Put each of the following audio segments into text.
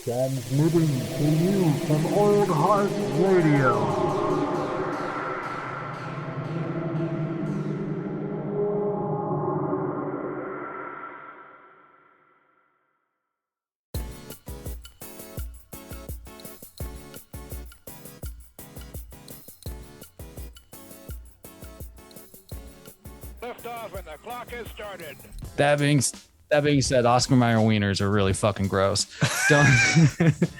Transmitting to you from Old Heart Radio. Lift off and the clock has started. That being said, Oscar Mayer wieners are really fucking gross. Don't.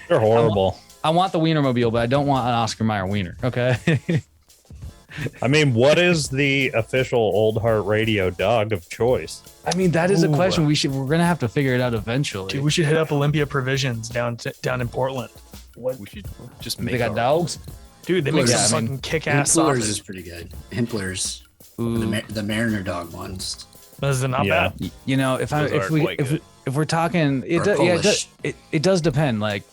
They're horrible. I want the Wienermobile, but I don't want an Oscar Mayer wiener. Okay. I mean, what is the official Old Heart Radio dog of choice? I mean, that is a question we're gonna have to figure it out eventually. Dude, we should hit up Olympia Provisions down in Portland. What? We should just make. They got dogs. Dude, they make some fucking kick-ass Hempler's sausage. is pretty good. Hempler's, the Mariner dog ones. This is not bad. You know, if we're talking, it does depend. Like,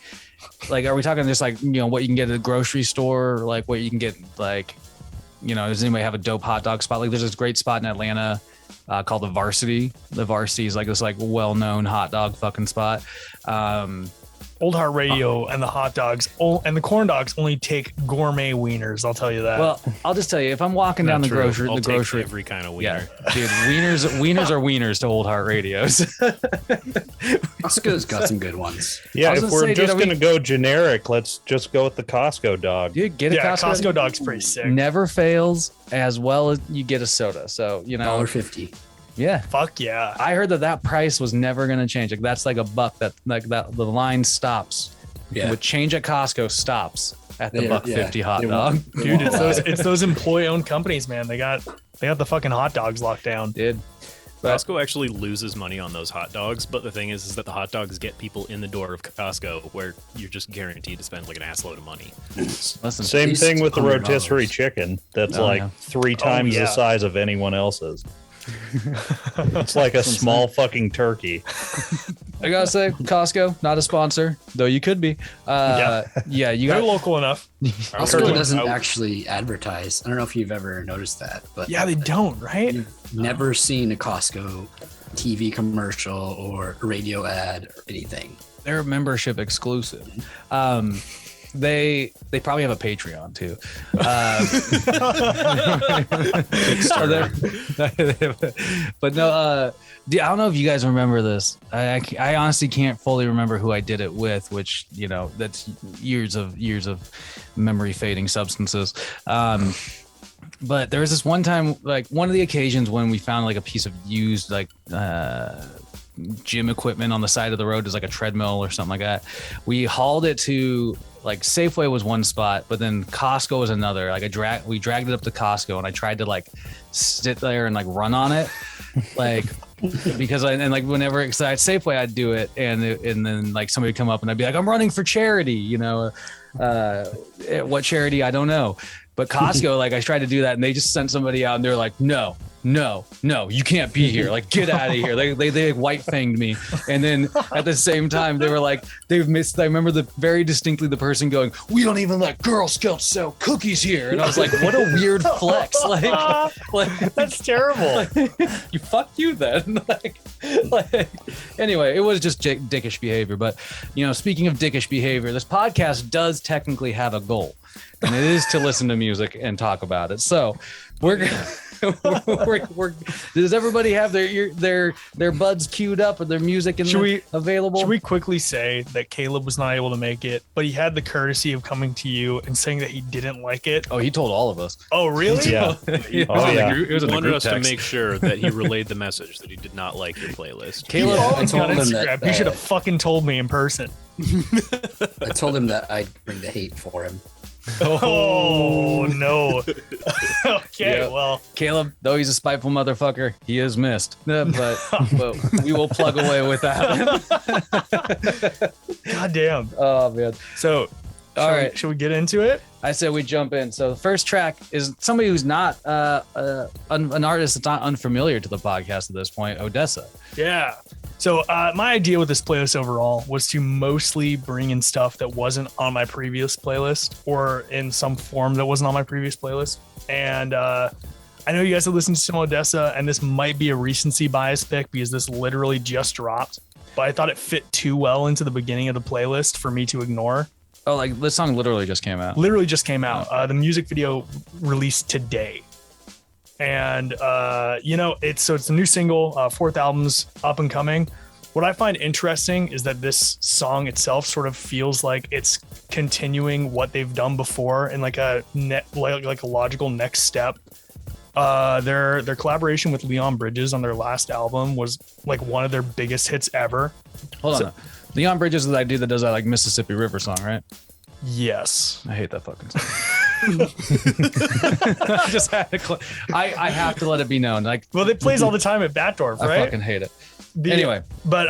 are we talking just like, you know, what you can get at a grocery store, or like what you can get, like, you know, does anybody have a dope hot dog spot? Like, there's this great spot in Atlanta called the Varsity. The Varsity is like this like well-known hot dog fucking spot. Old Heart Radio and the hot dogs and the corn dogs only take gourmet wieners. I'll tell you that. Well, I'll just tell you, if I'm walking down the grocery, every kind of wiener. Yeah, dude, wieners are wieners to Old Heart Radios. Costco's got some good ones. Yeah, if we're just gonna go generic, let's just go with the Costco dog. Dude, get a Costco dog's pretty sick. Never fails, as well as you get a soda. So, you know, $1.50. Yeah. Fuck yeah. I heard that price was never going to change. Like, that's like a buck that the line stops. Yeah. With change at Costco stops at the $1.50 hot dog. Dude, it's those employee-owned companies, man. They got the fucking hot dogs locked down. Dude. Costco actually loses money on those hot dogs, but the thing is that the hot dogs get people in the door of Costco, where you're just guaranteed to spend like an assload of money. Listen, Same thing with the rotisserie chicken. That's three times the size of anyone else's. It's like a small fucking turkey. I gotta say, Costco, not a sponsor, though you could be. You got They're local enough. Costco doesn't actually advertise. I don't know if you've ever noticed that, but yeah, they don't, right? You've never seen a Costco TV commercial or radio ad or anything. They're membership exclusive. They probably have a Patreon too. But no, I don't know if you guys remember this. I honestly can't fully remember who I did it with, which, you know, that's years of memory fading substances. But there was this one time, like one of the occasions when we found like a piece of used like gym equipment on the side of the road. There's like a treadmill or something like that. We hauled it to like Safeway was one spot, but then Costco was another. Like we dragged it up to Costco, and I tried to like sit there and like run on it, like because whenever it's at Safeway I'd do it, and then like somebody would come up and I'd be like, I'm running for charity, you know, what charity I don't know. But Costco, like I tried to do that, and they just sent somebody out, and they're like, no, you can't be here. Like, get out of here. They white fanged me. And then at the same time, they were like, they've missed. I remember very distinctly the person going, we don't even let Girl Scouts sell cookies here. And I was like, what a weird flex. Like that's terrible. You fuck you then. Anyway, it was just dickish behavior. But, you know, speaking of dickish behavior, this podcast does technically have a goal. And it is to listen to music and talk about it. So we're does everybody have their buds queued up or their music available? Should we quickly say that Caleb was not able to make it, but he had the courtesy of coming to you and saying that he didn't like it? Oh, he told all of us. Oh, really? Yeah. He wanted us to make sure that he relayed the message that he did not like your playlist. Caleb, I told him that you should have fucking told me in person. I told him that I'd bring the hate for him. Oh no. Okay, yeah. Well, Caleb, though he's a spiteful motherfucker, he is missed. But we will plug away with that. God damn. Oh man. So all right, should we get into it? I said we jump in. So the first track is somebody who's not an artist that's not unfamiliar to the podcast at this point, Odessa. Yeah. So my idea with this playlist overall was to mostly bring in stuff that wasn't on my previous playlist or in some form that wasn't on my previous playlist. And I know you guys have listened to some Odessa, and this might be a recency bias pick because this literally just dropped. but I thought it fit too well into the beginning of the playlist for me to ignore. Oh, like this song literally just came out. Literally just came out. The music video released today. And, it's a new single, fourth album's up and coming. What I find interesting is that this song itself sort of feels like it's continuing what they've done before in like a logical next step. Their collaboration with Leon Bridges on their last album was like one of their biggest hits ever. Hold on. Leon Bridges is that dude that does that like Mississippi River song, right? Yes. I hate that fucking song. I just had to I have to let it be known. Like, well, it plays all the time at Batdorf, right? I fucking hate it. Anyway, but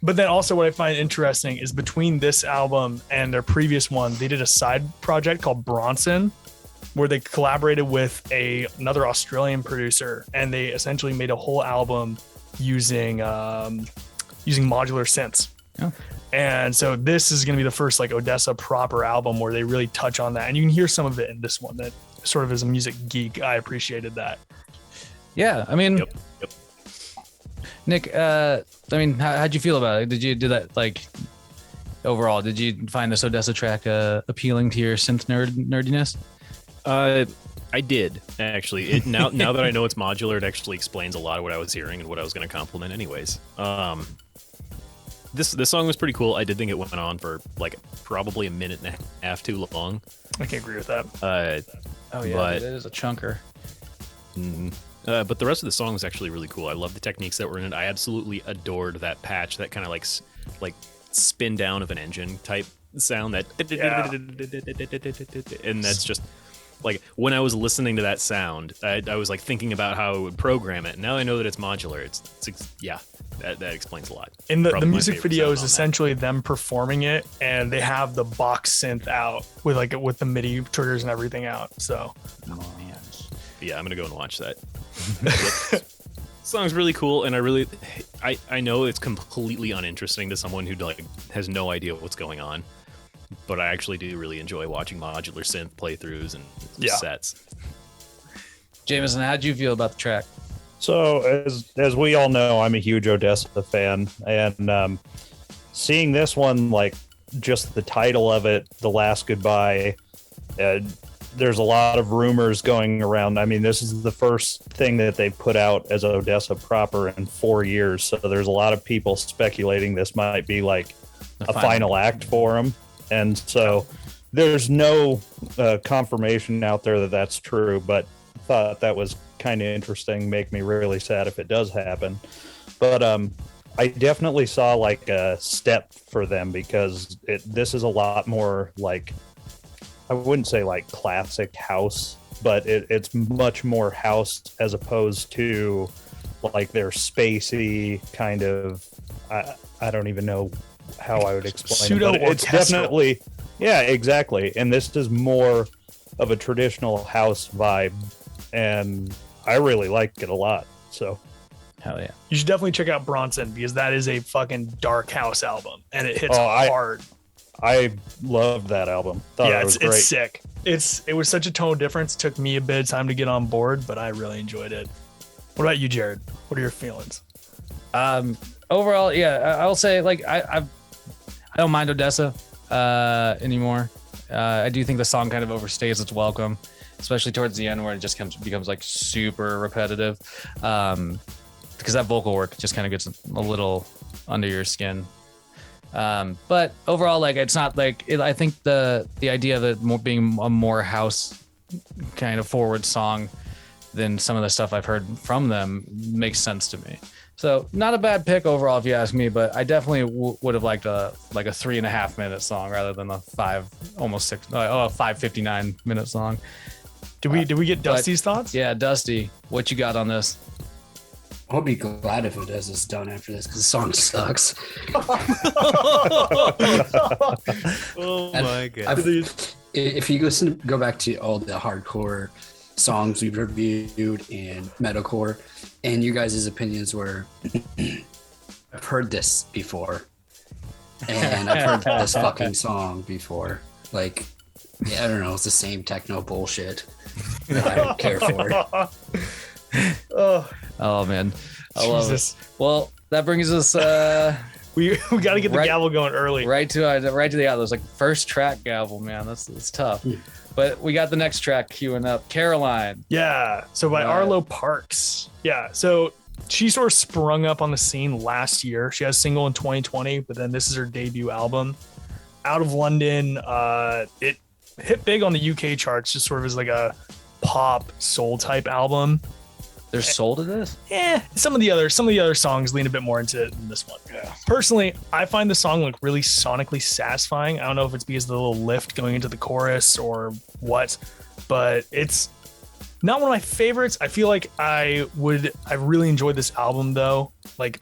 then also what I find interesting is between this album and their previous one, they did a side project called Bronson, where they collaborated with another Australian producer, and they essentially made a whole album using modular synths. Oh. And so this is going to be the first like Odessa proper album where they really touch on that, and you can hear some of it in this one. That sort of as a music geek, I appreciated that. Yeah, I mean, Yep. Nick, how'd you feel about it? Did you do that like overall? Did you find this Odessa track appealing to your synth nerdiness? I did actually. Now that I know it's modular, it actually explains a lot of what I was hearing and what I was going to compliment, anyways. This song was pretty cool. I did think it went on for like probably a minute and a half too long. I can agree with that. Oh yeah, but it is a chunker. But the rest of the song was actually really cool. I love the techniques that were in it. I absolutely adored that patch, that kind of like spin down of an engine type sound, that and that's just like when I was listening to that sound, I was like thinking about how I would program it. Now I know that it's modular. That explains a lot. And the music video is essentially them performing it, and they have the box synth out with the MIDI triggers and everything out. So, yeah, I'm gonna go and watch that. Song's really cool, and I know it's completely uninteresting to someone who like has no idea what's going on, but I actually do really enjoy watching modular synth playthroughs and sets. Jameson, how'd you feel about the track? So as we all know, I'm a huge Odessa fan, and seeing this one, like just the title of it, "The Last Goodbye," there's a lot of rumors going around. I mean, this is the first thing that they put out as Odessa proper in 4 years, so there's a lot of people speculating this might be like a final act for them, and so there's no confirmation out there that that's true, but I thought that was kind of interesting. Make me really sad if it does happen, but I definitely saw like a step for them, because this is a lot more like, I wouldn't say like classic house, but it's much more house as opposed to like their spacey kind of, I don't even know how I would explain it, but it's definitely, yeah, exactly. And this is more of a traditional house vibe, and I really like it a lot. So hell yeah, you should definitely check out Bronson, because that is a fucking dark house album, and it hits hard. I loved that album. It's sick. It was such a tone difference. It took me a bit of time to get on board, but I really enjoyed it. What about you, Jared? What are your feelings? Overall, yeah, I'll say like I don't mind Odessa anymore. I do think the song kind of overstays its welcome, especially towards the end where it just becomes like super repetitive, because that vocal work just kind of gets a little under your skin. But overall, like it's not like I think the idea of it being a more house kind of forward song than some of the stuff I've heard from them makes sense to me. So not a bad pick overall, if you ask me, but I definitely would have liked a 3.5 minute song rather than a 5:59 minute song. Did we get Dusty's thoughts? Yeah, Dusty, what you got on this? I'll be glad if Odessa's done after this, because the song sucks. Oh my god! If you go back to all the hardcore songs we've reviewed and metalcore, and you guys' opinions were, I've heard this before, and I've heard this fucking song before. Like, yeah, I don't know, it's the same techno bullshit that I don't care for. Oh man, I love it. Well, that brings us. We got to get the Right- gavel going early. Right to the outro. It's like first track gavel, man. That's tough. But we got the next track queuing up. Caroline. Yeah. So by Arlo Parks. Yeah. So she sort of sprung up on the scene last year. She has a single in 2020, but then this is her debut album. Out of London. It hit big on the UK charts, just sort of as like a pop soul type album. There's soul to this? Some of the other songs lean a bit more into it than this one. Yeah. Personally, I find the song like really sonically satisfying. I don't know if it's because of the little lift going into the chorus or what, but it's not one of my favorites. I feel like I really enjoyed this album though. Like,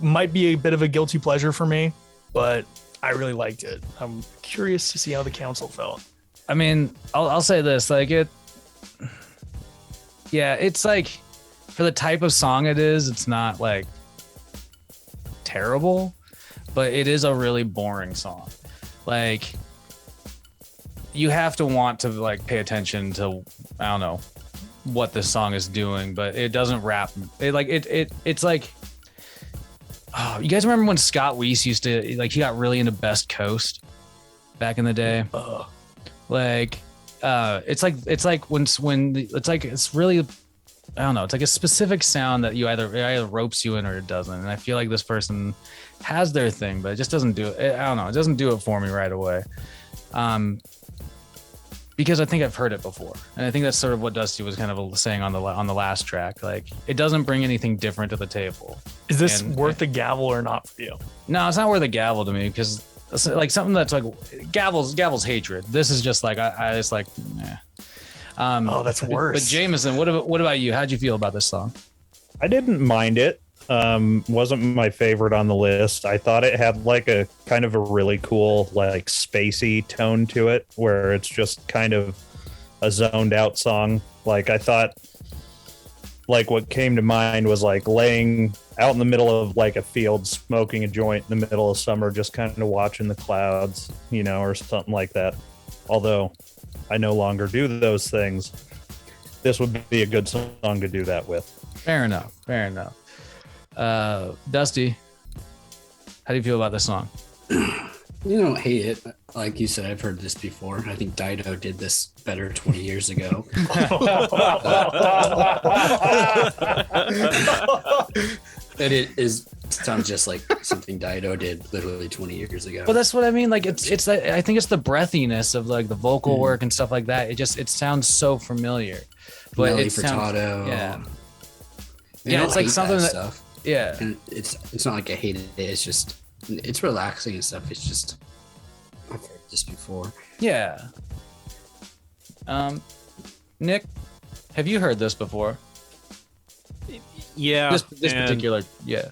might be a bit of a guilty pleasure for me, but I really liked it. I'm curious to see how the council felt. I mean, I'll say this, like it's like, for the type of song it is, it's not like terrible, but it is a really boring song. Like, you have to want to like pay attention to, I don't know what this song is doing, but it doesn't rap. It's like, oh, you guys remember when Scott Weiss used to, like, he got really into Best Coast back in the day? It's really, I don't know. It's like a specific sound that it either ropes you in or it doesn't. And I feel like this person has their thing, but it just doesn't do it. I don't know. It doesn't do it for me right away. Because I think I've heard it before. And I think that's sort of what Dusty was kind of saying on the last track. Like, it doesn't bring anything different to the table. Is this worth the gavel or not for you? No, it's not worth a gavel to me, because it's like something that's like gavel's hatred. This is just like, I just like, eh. That's worse. But Jameson, what about you? How'd you feel about this song? I didn't mind it. Wasn't my favorite on the list. I thought it had like a kind of a really cool, like, spacey tone to it, where it's just kind of a zoned out song. Like, I thought, like, what came to mind was like laying out in the middle of like a field, smoking a joint in the middle of summer, just kind of watching the clouds, or something like that. Although I no longer do those things, this would be a good song to do that with. Fair enough. Dusty, how do you feel about this song? You don't hate it. Like you said, I've heard this before. I think Dido did this better 20 years ago. And it sounds just like something Dido did literally 20 years ago. But that's what I mean. Like, it's like, I think it's the breathiness of like the vocal work and stuff like that. It sounds so familiar. But Nelly it sounds, Furtado. Yeah. I Yeah, don't it's like hate something that stuff. Yeah. And it's not like I hated it. It's just, it's relaxing and stuff. It's just, I've heard this before. Yeah. Nick, have you heard this before? Yeah. This and- particular, yeah.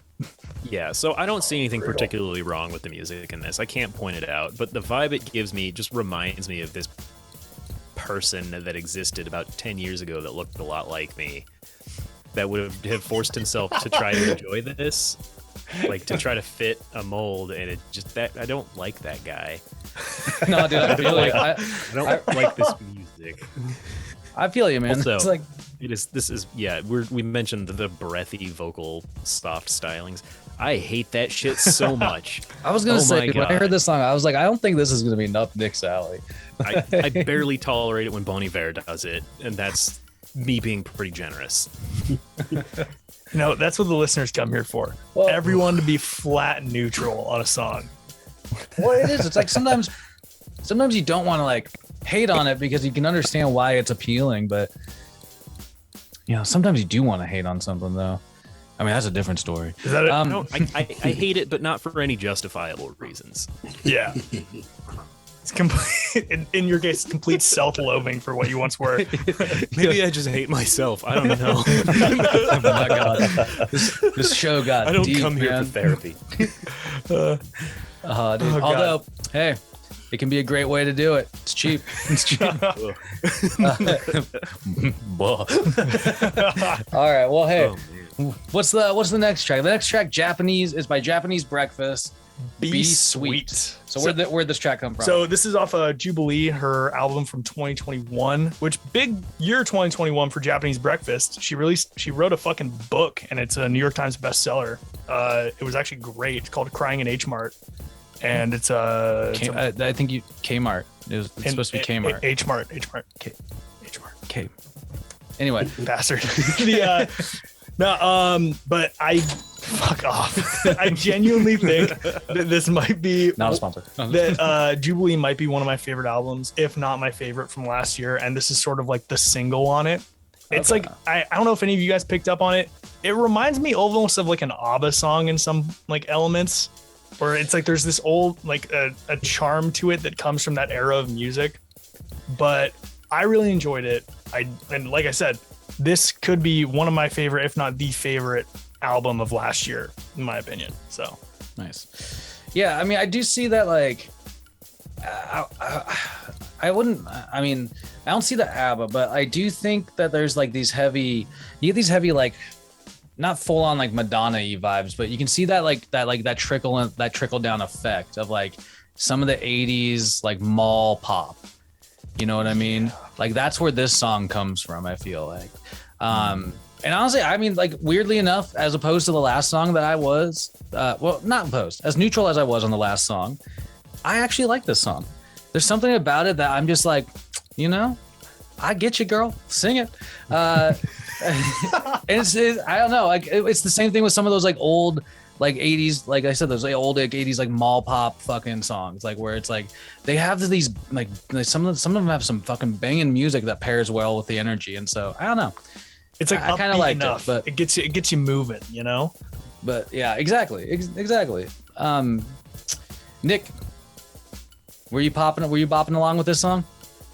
Yeah, so I don't see anything particularly wrong with the music in this. I can't point it out, but the vibe it gives me just reminds me of this person that existed about 10 years ago that looked a lot like me, that would have forced himself to try to enjoy this, like to try to fit a mold, and it just, that I don't like that guy. No, dude, I feel like I don't like this music. I feel you, man. Also, It's like, we mentioned the breathy vocal soft stylings. I hate that shit so much. I was gonna say, my when I God. heard this song, I was like, I don't think this is gonna be up Nick's alley. I barely tolerate it when Bon Iver does it, and that's me being pretty generous. That's what the listeners come here for. Well- Everyone to be flat neutral on a song. Well, it is. It's like sometimes you don't want to like hate on it because you can understand why it's appealing, but sometimes you do want to hate on something though. I mean, that's a different story. Is that it? No, I hate it, but not for any justifiable reasons. Yeah. It's complete, in your case, complete self-loathing for what you once were. Maybe I just hate myself. I don't know. Oh my god, this show got I don't deep, come here man. for therapy. Dude. God. Although, hey, it can be a great way to do it. It's cheap. It's cheap. All right. Well, hey, Oh, man. what's the next track? The next track, Japanese, is by Japanese Breakfast. Be Sweet. So where'd this track come from? So this is off of Jubilee, her album from 2021, which big year 2021 for Japanese Breakfast. She wrote a fucking book, and it's a New York Times bestseller. It was actually great. It's called Crying in H Mart, and it's I think Kmart. It's supposed to be Kmart. H Mart. K. Anyway, Bastard. But I fuck off. I genuinely think that this might be not a sponsor. that Jubilee might be one of my favorite albums, if not my favorite from last year. And this is sort of like the single on it. It's like I don't know if any of you guys picked up on it. It reminds me almost of like an ABBA song in some like elements, where it's like there's this old like a charm to it that comes from that era of music. But I really enjoyed it. And like I said, this could be one of my favorite, if not the favorite album of last year, in my opinion. So nice. Yeah, I mean, I do see that. Like, I wouldn't. I mean, I don't see the ABBA, but I do think that there's like these heavy. You get these heavy, like, not full on like Madonna-y vibes, but you can see that trickle down effect of like some of the '80s like mall pop. You know what I mean? Like that's where this song comes from, I feel like. And honestly, I mean, like weirdly enough, as opposed to the last song that I was, well, not opposed, as neutral as I was on the last song, I actually like this song. There's something about it that I'm just like, you know, I get you, girl, sing it. And I don't know, like it's the same thing with some of those like old, like 80s, like I said, those like old like 80s like mall pop fucking songs, like where it's like they have these like some of them have some fucking banging music that pairs well with the energy, and so I don't know. It's like I kind of like it, but it gets you moving, you know. But yeah, exactly. Nick, were you bopping along with this song?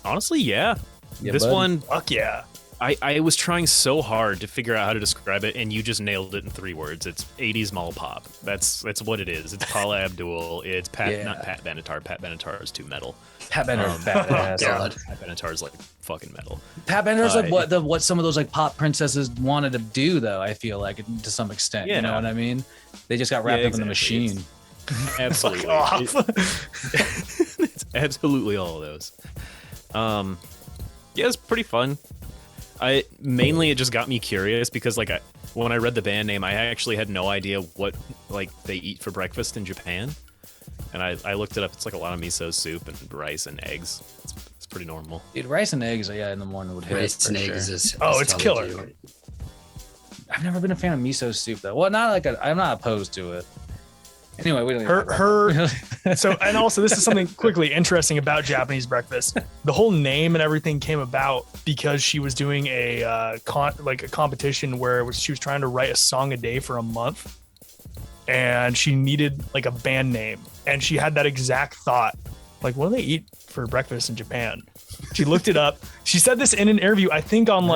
Honestly, yeah. This bud. one, Fuck yeah. I was trying so hard to figure out how to describe it, and you just nailed it in 3 words. It's 80s mall pop. That's what it is. It's Paula Abdul. It's not Pat Benatar. Pat Benatar is too metal. Pat Benatar's badass. Yeah, Pat Benatar's like fucking metal. Pat Benatar's like what some of those like pop princesses wanted to do, though. I feel like to some extent. Yeah. You know what I mean? They just got wrapped up in the machine. Absolutely. It's absolutely all of those. Yeah, it's pretty fun. It just got me curious because like when I read the band name, I actually had no idea what like they eat for breakfast in Japan, and I looked it up. It's like a lot of miso soup and rice and eggs. It's pretty normal. Dude, rice and eggs, yeah, in the morning would hit. Rice and eggs sure. is it's killer. I've never been a fan of miso soup though. Well, I'm not opposed to it. Anyway, we don't so, and also this is something quickly interesting about Japanese breakfast. The whole name and everything came about because she was doing a competition where she was trying to write a song a day for a month, and she needed like a band name, and she had that exact thought, like, what do they eat for breakfast in Japan? She looked it up. She said this in an interview, I think on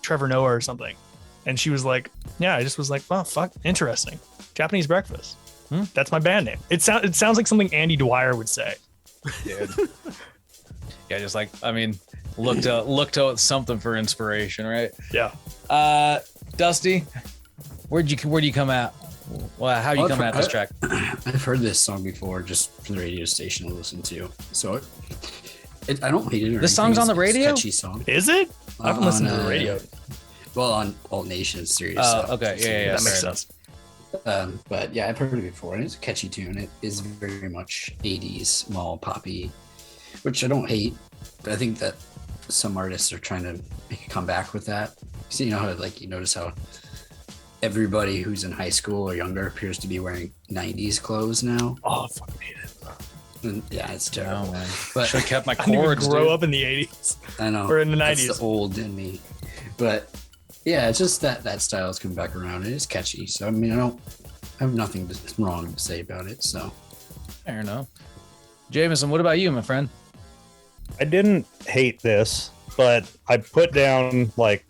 Trevor Noah or something. And she was like, yeah, I just was like, well, fuck, interesting. Japanese breakfast. That's my band name. It sounds like something Andy Dwyer would say. Dude. Yeah, just like, I mean, looked out something for inspiration, right? Yeah. Dusty, where'd you come at? Well, how are you coming at this track? I've heard this song before, just from the radio station to listen to. So I don't hate it. This song's on the radio? It's a catchy song. Is it? I haven't listened to the radio. Well, on Alt Nation series. Okay, yeah, that makes sense. But yeah, I've heard it before, and it's a catchy tune. It is very much 80s mall poppy, which I don't hate, but I think that some artists are trying to make a comeback with that. So you know how like you notice how everybody who's in high school or younger appears to be wearing 90s clothes now. Oh, I fucking hate it. And yeah, it's terrible. Man. But Should have kept my I didn't even cords. grow Dude. up in the 80s. I know. Or in the That's 90s. the old in me. But yeah, it's just that style has come back around. It is catchy. So I mean, I have nothing wrong to say about it. So Fair enough. Jameson, what about you, my friend? I didn't hate this, but I put down like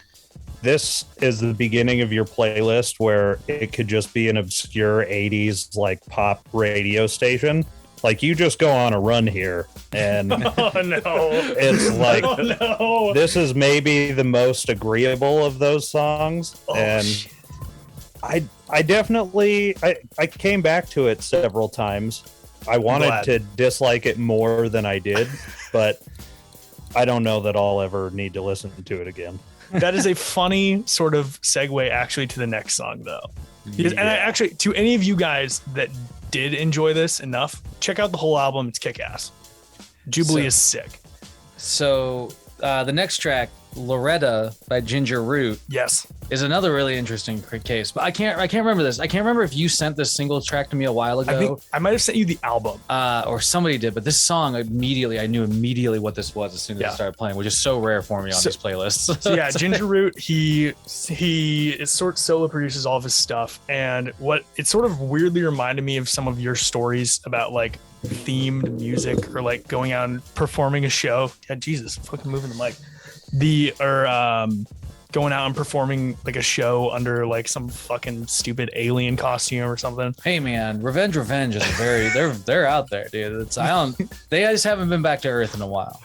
this is the beginning of your playlist where it could just be an obscure 80s like pop radio station. Like you just go on a run here and Oh, no. it's like Oh, no. this is maybe the most agreeable of those songs. Oh, And shit. I definitely I came back to it several times. I wanted to dislike it more than I did, but I don't know that I'll ever need to listen to it again. That is a funny sort of segue actually to the next song though. Because, and I actually, to any of you guys that did enjoy this enough, check out the whole album. It's kick-ass. Jubilee is sick. So the next track, Loretta by Ginger Root, Yes. is another really interesting case. But I can't remember this. I can't remember if you sent this single track to me a while ago. I think I might have sent you the album. Or somebody did, but this song I knew immediately what this was as soon as it started playing, which is so rare for me on these playlists. So yeah, Ginger Root, he is sort of solo produces all of his stuff, and what it sort of weirdly reminded me of some of your stories about like themed music or like going out and performing a show. Yeah, Jesus, fucking moving the mic. Going out and performing like a show under like some fucking stupid alien costume or something. Hey man, Revenge is a very they're out there, dude. They just haven't been back to Earth in a while.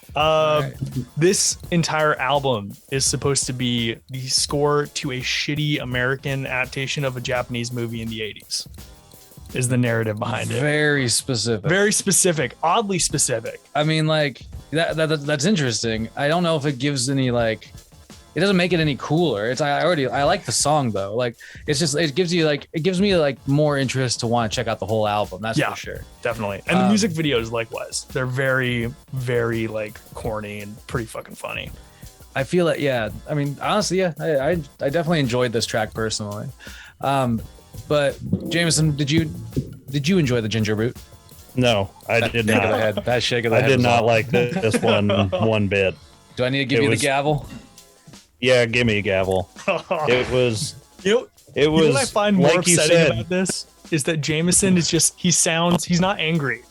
This entire album is supposed to be the score to a shitty American adaptation of a Japanese movie in the 80s. Is the narrative behind it. Very specific. Very specific, oddly specific. I mean, like that's interesting. I don't know if it gives any like, it doesn't make it any cooler. I like the song though. Like it gives me like more interest to want to check out the whole album. That's for sure. Definitely. And the music videos likewise. They're very, very like corny and pretty fucking funny. I feel like, yeah. I mean, honestly, yeah. I definitely enjoyed this track personally. But Jameson, did you enjoy the Ginger Root? No, I did not. That shake of the head. I did not like this one bit. Do I need to give you the gavel? Yeah, give me a gavel. It was. You know what I find more upsetting about this is that Jameson is just he's not angry.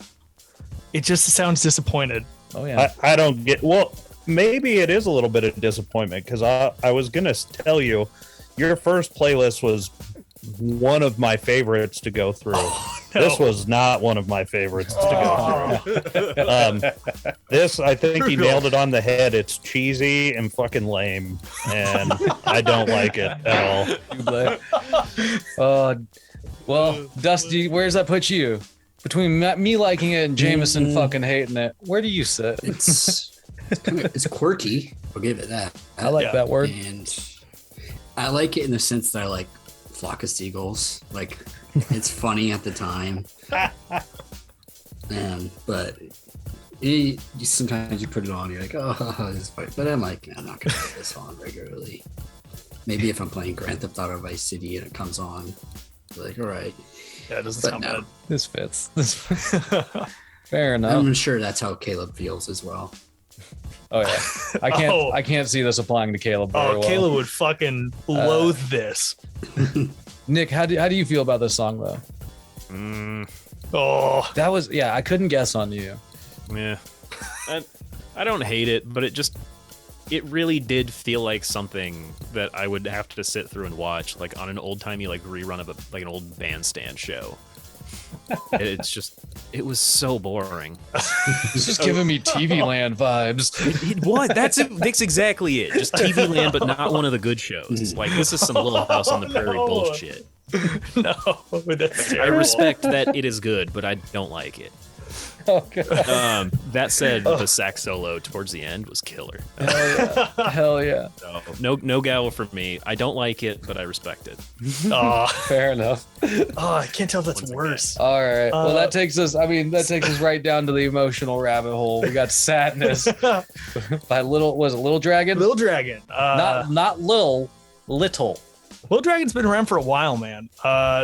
It just sounds disappointed. Oh yeah. I don't get. Well, maybe it is a little bit of disappointment because I was gonna tell you, your first playlist was one of my favorites to go through. Oh, no. This was not one of my favorites to go through. This, I think he nailed it on the head. It's cheesy and fucking lame, and I don't like it at all. Well, Dusty, where does that put you? Between me liking it and Jameson fucking hating it, where do you sit? It's quirky. I'll give it that. I like that word. And I like it in the sense that I like Flock of Seagulls. Like, it's funny at the time. But sometimes you put it on, you're like, oh, this is funny. But I'm like, I'm not going to put this on regularly. Maybe if I'm playing Grand Theft Auto Vice City and it comes on, like, all right. Yeah, it doesn't sound bad. This fits. Fair enough. I'm sure that's how Caleb feels as well. Oh yeah, I can't see this applying to Caleb very well. Caleb would fucking loathe this. Nick, how do you feel about this song though? That was I couldn't guess on you. Yeah, I don't hate it, but it really did feel like something that I would have to sit through and watch, like on an old timey like rerun of an old bandstand show. It was so boring. It's just giving me TV Land vibes. What? That's exactly it. Just TV Land, but not one of the good shows. It's like, this is some Little House on the Prairie bullshit. No, that's terrible. I respect that it is good, but I don't like it. Okay. That said, the sax solo towards the end was killer. Hell yeah. So, no gavel for me. I don't like it, but I respect it. Fair enough. I can't tell if that's worse. All right. Well, that takes us right down to the emotional rabbit hole. We got Sadness by Little Dragon? Little Dragon. Not Little. Little Dragon's been around for a while, man.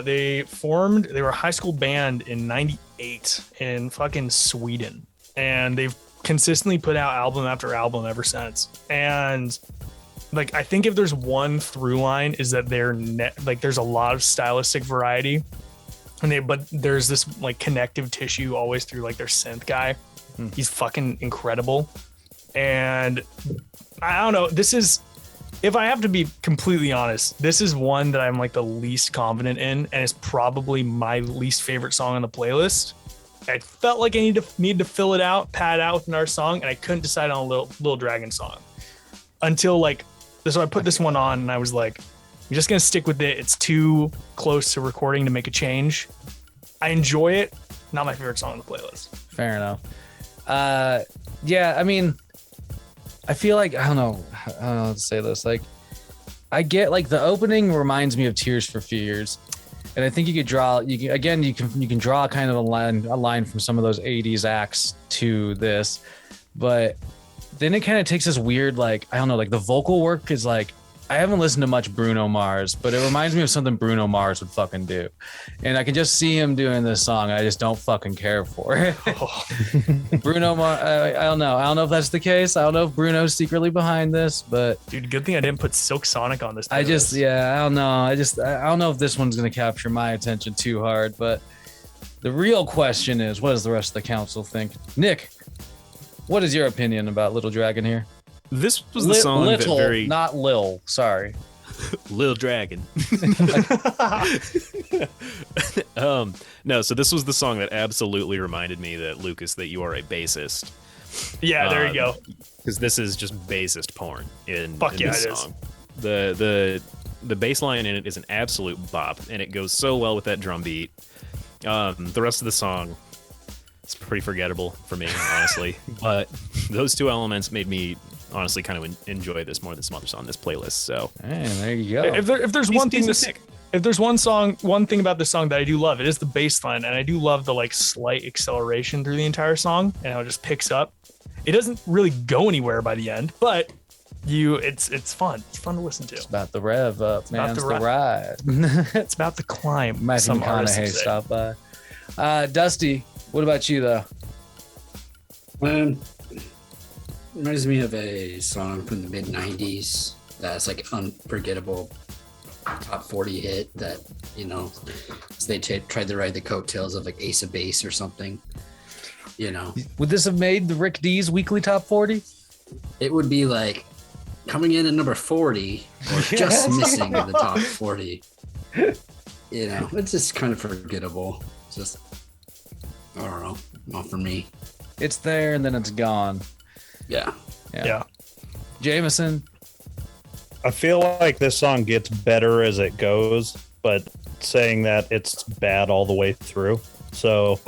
They were a high school band in 98 in fucking Sweden. And they've consistently put out album after album ever since. And like, I think if there's one through line is that there's a lot of stylistic variety. But there's this like connective tissue always through like their synth guy. He's fucking incredible. And I don't know, if I have to be completely honest, this is one that I'm like the least confident in, and it's probably my least favorite song on the playlist. I felt like I need to fill it out, pad out with another song, and I couldn't decide on a Little Dragon song until so I put this one on and I was like, I'm just gonna stick with it. It's too close to recording to make a change. I enjoy it. Not my favorite song on the playlist. Fair enough. Yeah, I mean, I feel like I don't know how to say this. Like, I get like the opening reminds me of Tears for Fears, and I think you could draw. You can draw kind of a line from some of those '80s acts to this, but then it kind of takes this weird like I don't know, like the vocal work is like. I haven't listened to much Bruno Mars, but it reminds me of something Bruno Mars would fucking do. And I can just see him doing this song. I just don't fucking care for it. Bruno Mars, I don't know. I don't know if that's the case. I don't know if Bruno's secretly behind this, but... Dude, good thing I didn't put Silk Sonic on this playlist. I don't know. I don't know if this one's going to capture my attention too hard, but the real question is, what does the rest of the council think? Nick, what is your opinion about Little Dragon here? This was the song Little, that very not Lil. Sorry, Lil Dragon. No, so this was the song that absolutely reminded me that Lucas, that you are a bassist. Yeah, there you go. Because this is just bassist porn in Fuck yeah, this it song. The bass line in it is an absolute bop, and it goes so well with that drum beat. The rest of the song, it's pretty forgettable for me, honestly. But those two elements made me honestly kind of enjoy this more than some others on this playlist. So hey, there you go. If there's one thing if there's one thing about this song that I do love, it is the bass line, and I do love the like slight acceleration through the entire song, and how it just picks up. It doesn't really go anywhere by the end, but it's fun. It's fun to listen to. It's about the rev up, man. It's the ride. It's about the climb. Matthew McConaughey stop by. Dusty, what about you though? Reminds me of a song from the mid '90s that's like unforgettable top 40 hit that, you know, they tried to ride the coattails of like Ace of Base or something, you know. Would this have made the Rick D's weekly top 40? It would be like coming in at number 40 or just missing the top 40. You know, it's just kind of forgettable. It's just, I don't know, not for me. It's there and then it's gone. Yeah. Jameson. I feel like this song gets better as it goes, but saying that, it's bad all the way through. So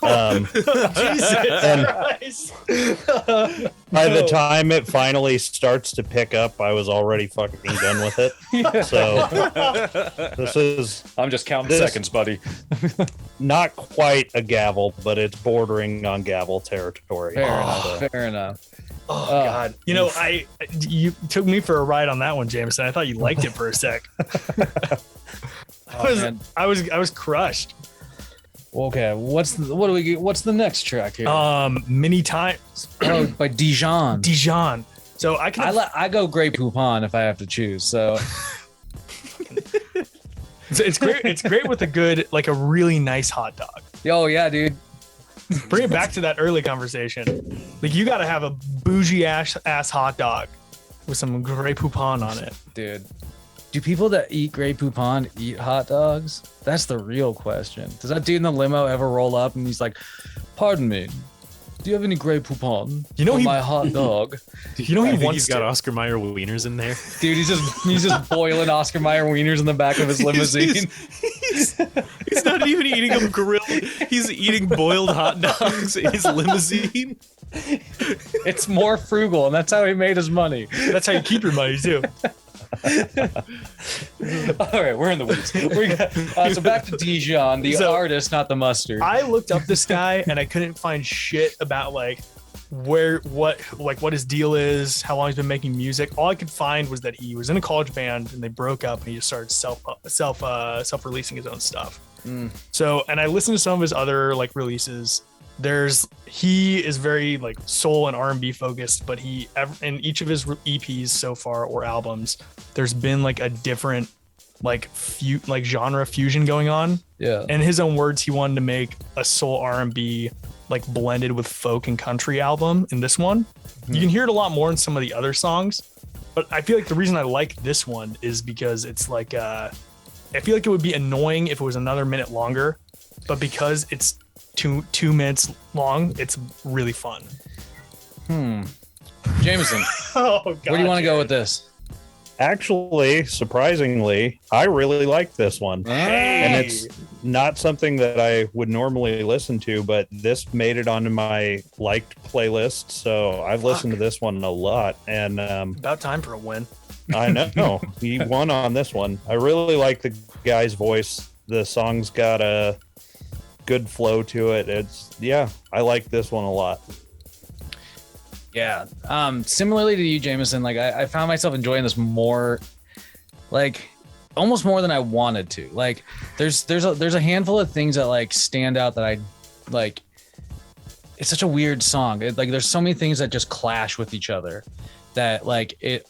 Jesus Christ. by the time it finally starts to pick up, I was already fucking done with it. So this is... I'm just counting seconds, buddy. Not quite a gavel, but it's bordering on gavel territory. Fair enough. Oh God! You know, you took me for a ride on that one, Jameson. I thought you liked it for a sec. I was crushed. Okay, what's the next track here? Many times. By Dijon. Dijon. So I go Grey Poupon if I have to choose. So it's great. It's great with a good, like a really nice hot dog. Oh yeah, dude. Bring it back to that early conversation. Like you got to have a bougie ass hot dog with some Grey Poupon on it, dude. Do people that eat Grey Poupon eat hot dogs? That's the real question. Does that dude in the limo ever roll up and he's like, "Pardon me, do you have any Grey Poupon? You know, my hot dog." You know, he's got Oscar Mayer wieners in there. Dude, he's just boiling Oscar Mayer wieners in the back of his limousine. He's not even eating them grilled. He's eating boiled hot dogs in his limousine. It's more frugal, and that's how he made his money. That's how you keep your money too. All right, we're in the weeds. So back to Dijon, the artist, not the mustard. I looked up this guy and I couldn't find shit about like what his deal is, how long he's been making music. All I could find was that he was in a college band and they broke up and he just started self-releasing his own stuff. So, and I listened to some of his other like releases. He is very like soul and R&B focused, but in each of his EPs so far or albums, there's been like a different like genre fusion going on. Yeah. In his own words, he wanted to make a soul R&B like blended with folk and country album in this one. You can hear it a lot more in some of the other songs, but I feel like the reason I like this one is because it's like I feel like it would be annoying if it was another minute longer, but because it's two minutes long, it's really fun. Jameson. Oh God, where do you want to go with this? Actually, surprisingly, I really like this one. And it's not something that I would normally listen to, but this made it onto my liked playlist. So I've listened to this one a lot. And About time for a win. I know he won on this one. I really like the guy's voice. The song's got a good flow to it. I like this one a lot. Yeah. Similarly to you, Jameson, like I found myself enjoying this more, like almost more than I wanted to. Like there's a handful of things that like stand out that I like. It's such a weird song. Like there's so many things that just clash with each other that like it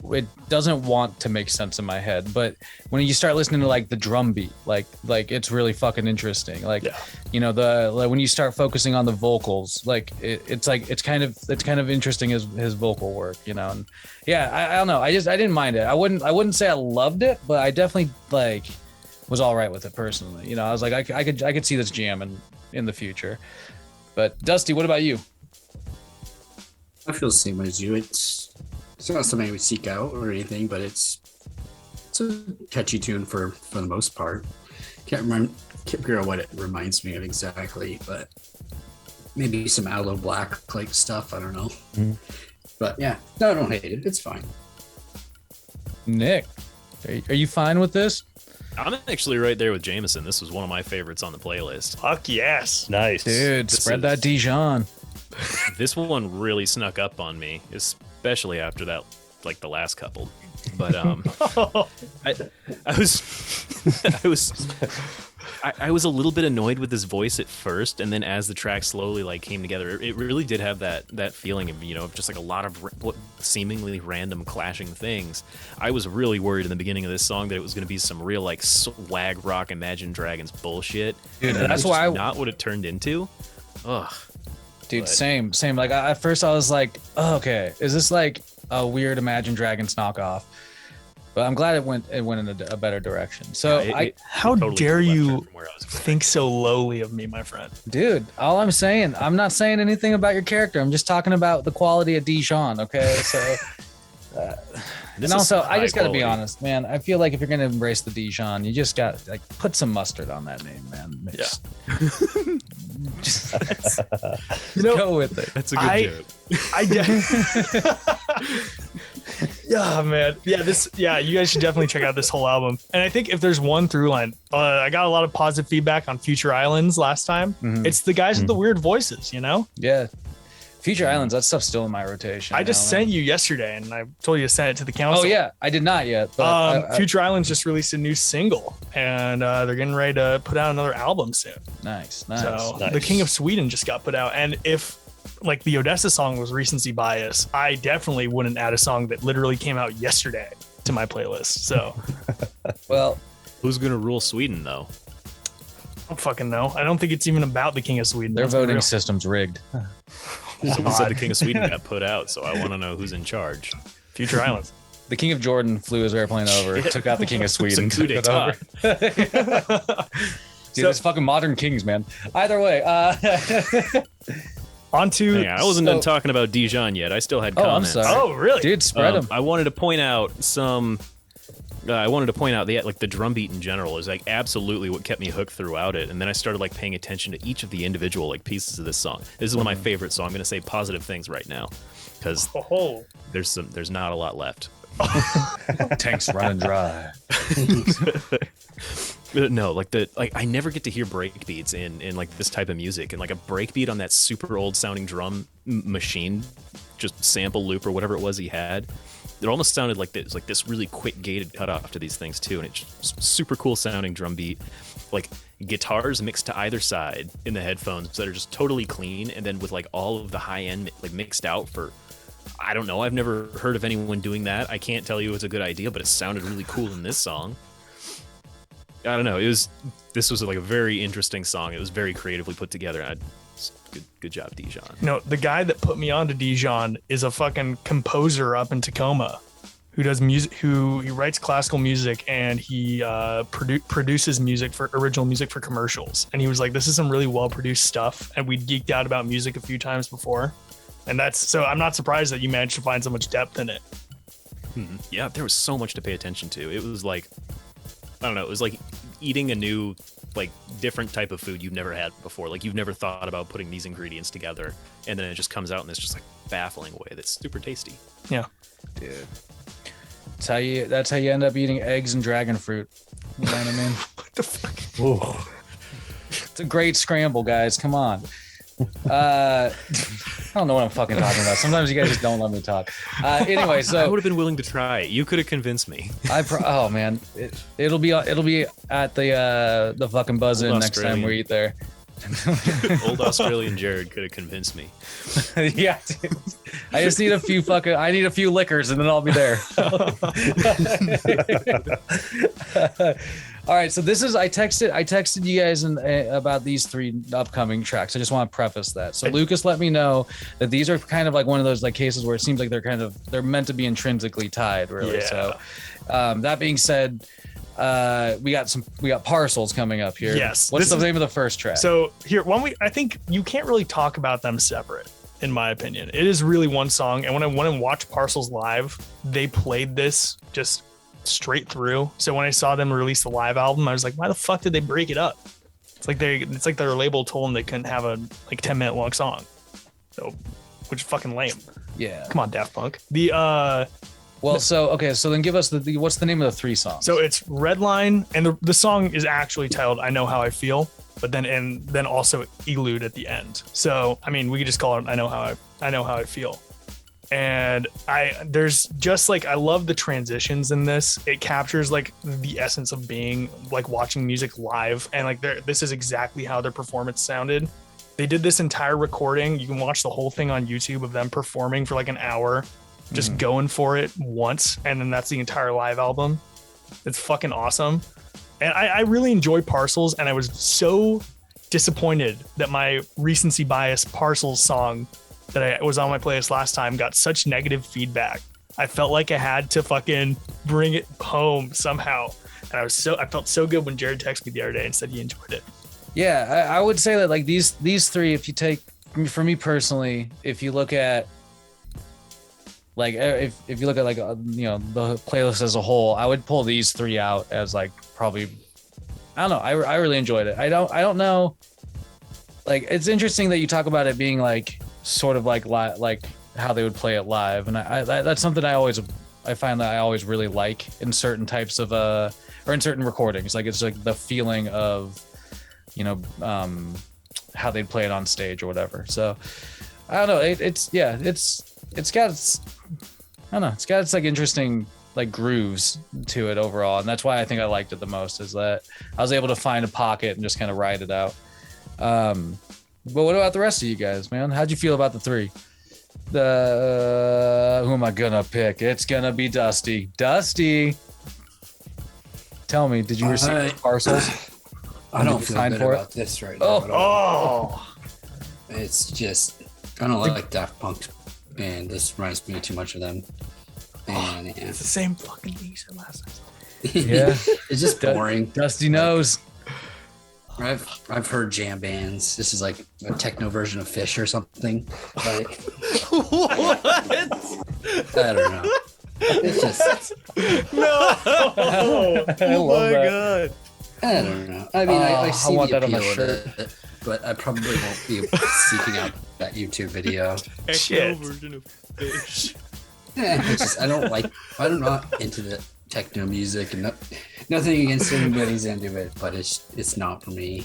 doesn't want to make sense in my head. But when you start listening to like the drum beat, like it's really fucking interesting. Like, you know, when you start focusing on the vocals, like it's kind of interesting his vocal work, you know. And yeah, I don't know. I didn't mind it. I wouldn't say I loved it, but I definitely like was all right with it personally. You know, I was like, I could see this jamming in the future. But Dusty, what about you? I feel the same as you. It's not something I would seek out or anything, but it's a catchy tune for the most part. Can't figure out what it reminds me of exactly, but maybe some Aloe Black like stuff. I don't know. But yeah, no, I don't hate it. It's fine. Nick, are you fine with this? I'm actually right there with Jameson. This was one of my favorites on the playlist. Fuck yes. Nice. Dude, spread that Dijon. This one really snuck up on me, especially after that, like the last couple. But I was a little bit annoyed with his voice at first, and then as the track slowly like came together, it really did have that feeling of, you know, just like a lot of seemingly random clashing things. I was really worried in the beginning of this song that it was going to be some real like swag rock Imagine Dragons bullshit. Dude, and that's why not what it turned into. Ugh. Dude, same. Like at first I was like, oh, okay, is this like a weird Imagine Dragons knockoff? But I'm glad it went in a better direction. So how totally dare left you from where I was going. think so lowly of me, my friend? dude, all I'm saying, I'm not saying anything about your character. I'm just talking about the quality of Dijon. Okay, so. And also, I just gotta be honest, man. I feel like if you're gonna embrace the Dijon, you just got like put some mustard on that name, man. Just go with it. That's a good joke. Yeah, man. Yeah, you guys should definitely check out this whole album. And I think if there's one through line, I got a lot of positive feedback on Future Islands last time. It's the guys with the weird voices, you know? Yeah. Future Islands, that stuff's still in my rotation. I just sent you yesterday, and I told you to send it to the council. Oh yeah, I did not yet. But Future Islands just released a new single, and they're getting ready to put out another album soon. Nice. So The King of Sweden just got put out, and if like the Odessa song was recency bias, I definitely wouldn't add a song that literally came out yesterday to my playlist. So, well, who's gonna rule Sweden though? I don't fucking know. I don't think it's even about the King of Sweden. Their voting system's rigged. Someone said the King of Sweden got put out, so I want to know who's in charge. Future Islands. The King of Jordan flew his airplane over, took out the King of Sweden. It's a coup d'etat. Dude, it's fucking modern kings, man. Either way, on to. Hang on, I wasn't done talking about Dijon yet. I still had comments. I'm sorry. Oh, really? Dude, spread them. I wanted to point out some. I wanted to point out like the drum beat in general is like absolutely what kept me hooked throughout it, and then I started like paying attention to each of the individual like pieces of this song. This is one of my favorites, so I'm going to say positive things right now because there's not a lot left. Tanks running dry. No, like I never get to hear break beats in like this type of music, and like a break beat on that super old sounding drum machine, just sample loop or whatever it was he had. It almost sounded like this really quick gated cutoff to these things too, and it's just super cool sounding drum beat, like guitars mixed to either side in the headphones that are just totally clean, and then with like all of the high end like mixed out for. I don't know. I've never heard of anyone doing that. I can't tell you it's a good idea, but it sounded really cool in this song. I don't know. This was like a very interesting song. It was very creatively put together. Good job, Dijon. No, the guy that put me on to Dijon is a fucking composer up in Tacoma who does music, he writes classical music, and he produces original music for commercials. And he was like, this is some really well produced stuff. And we geeked out about music a few times before. And so I'm not surprised that you managed to find so much depth in it. Yeah, there was so much to pay attention to. It was like, I don't know, it was like eating a new, like, different type of food you've never had before. Like, you've never thought about putting these ingredients together, and then it just comes out in this just, like, baffling way that's super tasty. Yeah. Dude. That's how you end up eating eggs and dragon fruit. You know what I mean? What the fuck? Ooh. It's a great scramble, guys. Come on. I don't know what I'm fucking talking about. Sometimes you guys just don't let me talk. Anyway, I so would have been willing to try it. You could have convinced me. oh man, it'll be at the fucking buzz in Old next time we Australian. eat there. Old Australian Jared could have convinced me. Yeah, dude. I just need a few liquors and then I'll be there. All right, so this is I texted you guys about these 3 upcoming tracks. I just want to preface that. So Lucas let me know that these are kind of like one of those like cases where it seems like they're meant to be intrinsically tied, really. Yeah. So that being said, we got Parcels coming up here. Yes. What's the name of the first track? So here, I think you can't really talk about them separate, in my opinion. It is really one song, and when I went and watched Parcels live, they played this just straight through. So when I saw them release the live album, I was like, why the fuck did they break it up? It's like their label told them they couldn't have a 10-minute long song. So, which is fucking lame. Yeah. Come on, Daft Punk. So then give us what's the name of the 3 songs? So it's Redline, and the song is actually titled "I Know How I Feel," but then also Elude at the end. So I mean, we could just call it "I Know How I Feel." And there's just like, I love the transitions in this. It captures like the essence of being like watching music live, and like this is exactly how their performance sounded. They did this entire recording. You can watch the whole thing on YouTube of them performing for like an hour, just going for it once, and then that's the entire live album. It's fucking awesome. And I really enjoy Parcels, and I was so disappointed that my recency bias Parcels song that I was on my playlist last time got such negative feedback. I felt like I had to fucking bring it home somehow. And I felt so good when Jared texted me the other day and said he enjoyed it. Yeah, I would say that like these 3, if you take, for me personally, if you look at like if you look at like the playlist as a whole, I would pull these 3 out as like probably, I don't know, I really enjoyed it. I don't know, like it's interesting that you talk about it being like sort of like how they would play it live, and that's something I find that I always really like in certain types of or in certain recordings. Like it's like the feeling of how they'd play it on stage or whatever. So I don't know, it's got its like interesting like grooves to it overall, and that's why I think I liked it the most, is that I was able to find a pocket and just kind of ride it out. But what about the rest of you guys, man? How'd you feel about the 3? Who am I gonna pick? It's gonna be Dusty. Dusty, tell me, did you receive Parcels? I don't feel good about this right now at all. It's just, I don't like Daft Punk, and this reminds me too much of them. And It's the same fucking thing you said last night. Yeah, it's just boring. Dusty knows. I've heard jam bands. This is like a techno version of Fish or something. Like, What? I don't know. It's just, Oh my God. I don't know. I mean, I see want the that on my appeal shirt. of it, but I probably won't be seeking out that YouTube video. Shit. Version of Fish. I'm not into the techno music, and nothing against anybody who's into it, but it's not for me.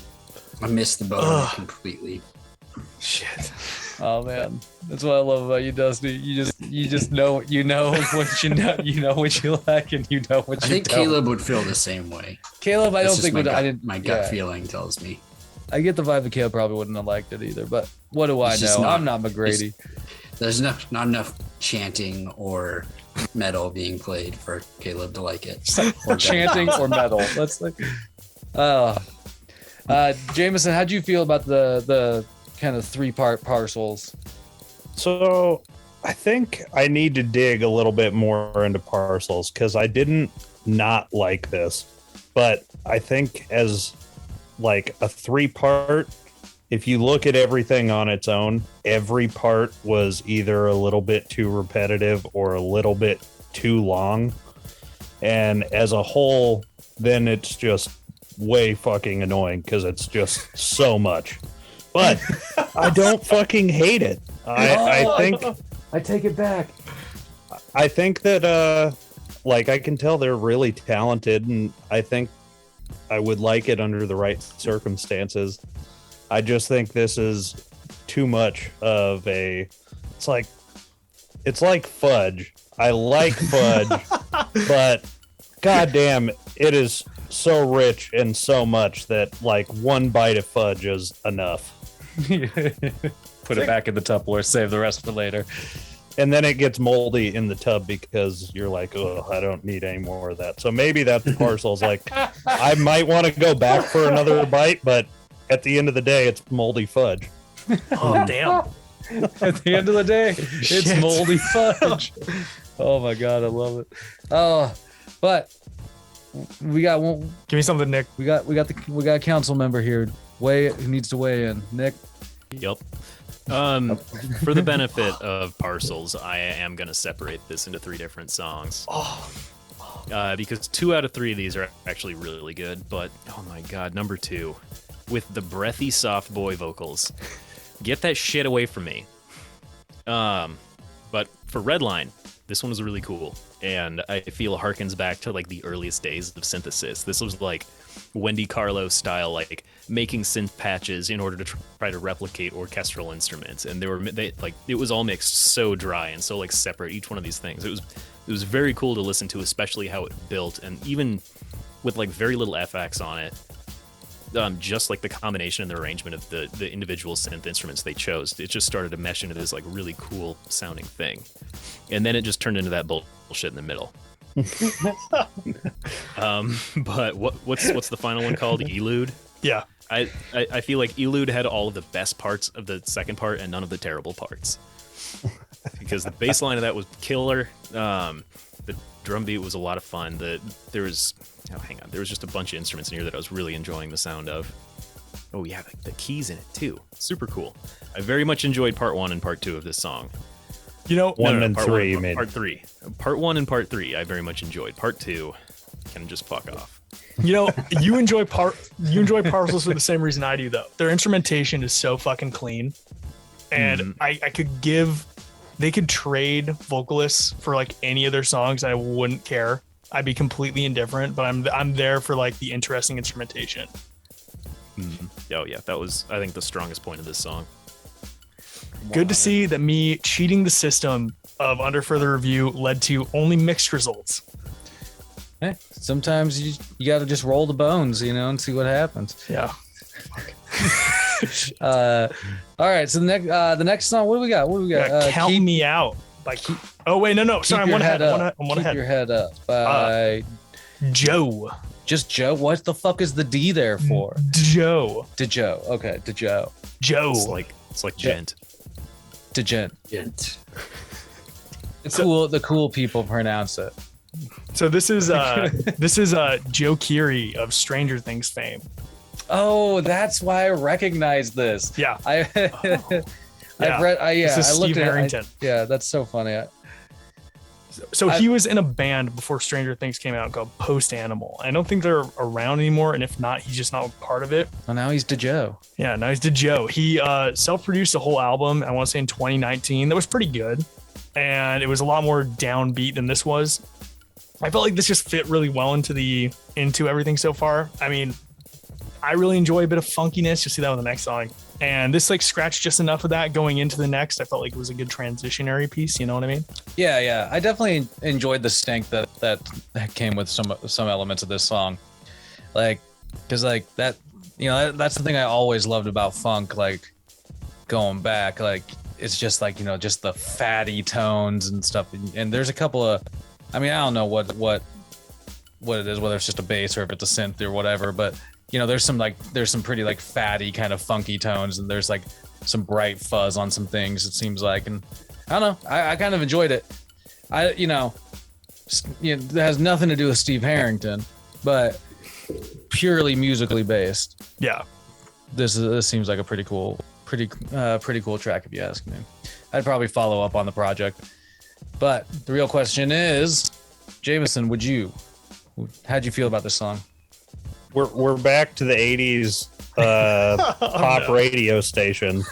I missed the boat on it completely. Shit. Oh man, that's what I love about you, Dusty. You just know what you know what you like, and you know what I you think don't. Caleb would feel the same way. Caleb, I That's don't just think my would. gut, I didn't. my gut yeah. feeling tells me. I get the vibe that Caleb probably wouldn't have liked it either. But what do I It's just know? not- I'm not McGrady. There's not enough chanting or metal being played for Caleb to like it. Or Chanting or metal. That's like. Jameson, how'd you feel about the kind of 3-part Parcels? So I think I need to dig a little bit more into Parcels, because I didn't not like this, but I think as like a 3-part, if you look at everything on its own, every part was either a little bit too repetitive or a little bit too long, and as a whole, then it's just way fucking annoying because it's just so much. But I don't fucking hate it. I think I take it back. I think that like I can tell they're really talented, and I think I would like it under the right circumstances. I just think this is too much of a it's like fudge. I like fudge, but goddamn, it is so rich and so much that like one bite of fudge is enough. Put it back in the Tupperware, save the rest for later. And then it gets moldy in the tub because you're like, oh, I don't need any more of that. So maybe that's Parcels. Like, I might want to go back for another bite, but at the end of the day, it's moldy fudge. Oh, damn. At the end of the day, it's Shit. moldy fudge. Oh my god, I love it. Oh, but we got one. Give me something, Nick. We got a council member here. Who needs to weigh in? Nick. Yep. For the benefit of Parcels, I am going to separate this into 3 different songs. Because 2 out of 3 of these are actually really good. But, oh my god, number 2, with the breathy soft boy vocals. Get that shit away from me. But for Redline, this one was really cool. And I feel it harkens back to like the earliest days of synthesis. This was like Wendy Carlo style, like making synth patches in order to try to replicate orchestral instruments. And it was all mixed so dry and so like separate, each one of these things. It was very cool to listen to, especially how it built, and even with like very little FX on it. Just like the combination and the arrangement of the individual synth instruments they chose, it just started to mesh into this like really cool sounding thing, and then it just turned into that bullshit in the middle. But what's the final one called? Elude. Yeah. I feel like Elude had all of the best parts of the second part and none of the terrible parts, because the bass line of that was killer. The drum beat was a lot of fun. There was just a bunch of instruments in here that I was really enjoying the sound of. Oh yeah, the keys in it too. Super cool. I very much enjoyed part 1 and part 2 of this song. You know, Part 3. Part 1 and part 3 I very much enjoyed. Part 2 can just fuck off. You know, you enjoy Parcels for the same reason I do, though. Their instrumentation is so fucking clean, and they could trade vocalists for like any of their songs. I wouldn't care. I'd be completely indifferent, but I'm there for like the interesting instrumentation. Oh yeah, that was, I think, the strongest point of this song. Good to see that me cheating the system of Under Further Review led to only mixed results. Hey, sometimes you got to just roll the bones, and see what happens. Yeah. All right, so the next song, what do we got? Count Me Out. Oh wait, no. Sorry, I'm one ahead. I'm one Keep ahead. your head up by Joe. just Joe. What the fuck is the D there for? Joe. DeJoe. Okay, DeJoe. Joe. It's like gent. DeGent. Gent. The cool people pronounce it. So this is Joe Keery of Stranger Things fame. Oh, that's why I recognize this. Yeah. I've read. This is I looked Steve at Harrington. yeah, that's so funny. So he was in a band before Stranger Things came out called Post Animal. I don't think they're around anymore, and if not, he's just not part of it. Well, now he's DeJoe. Yeah, now he's Joe. He self-produced a whole album, I want to say in 2019. That was pretty good, and it was a lot more downbeat than this was. I felt like this just fit really well into everything so far. I mean, I really enjoy a bit of funkiness. You'll see that with the next song. And this like scratched just enough of that going into the next. I felt like it was a good transitionary piece. You know what I mean? Yeah. I definitely enjoyed the stank that came with some elements of this song. Like, because like that, that's the thing I always loved about funk. Like going back, like it's just like, just the fatty tones and stuff. And there's a couple of, I mean, I don't know what it is, whether it's just a bass or if it's a synth or whatever, but there's some pretty like fatty kind of funky tones, and there's like some bright fuzz on some things, it seems like. And I don't know, I kind of enjoyed it. It has nothing to do with Steve Harrington, but purely musically based. Yeah. This seems like a pretty cool track if you ask me. I'd probably follow up on the project. But the real question is, Jameson, how'd you feel about this song? We're back to the 80s pop radio station,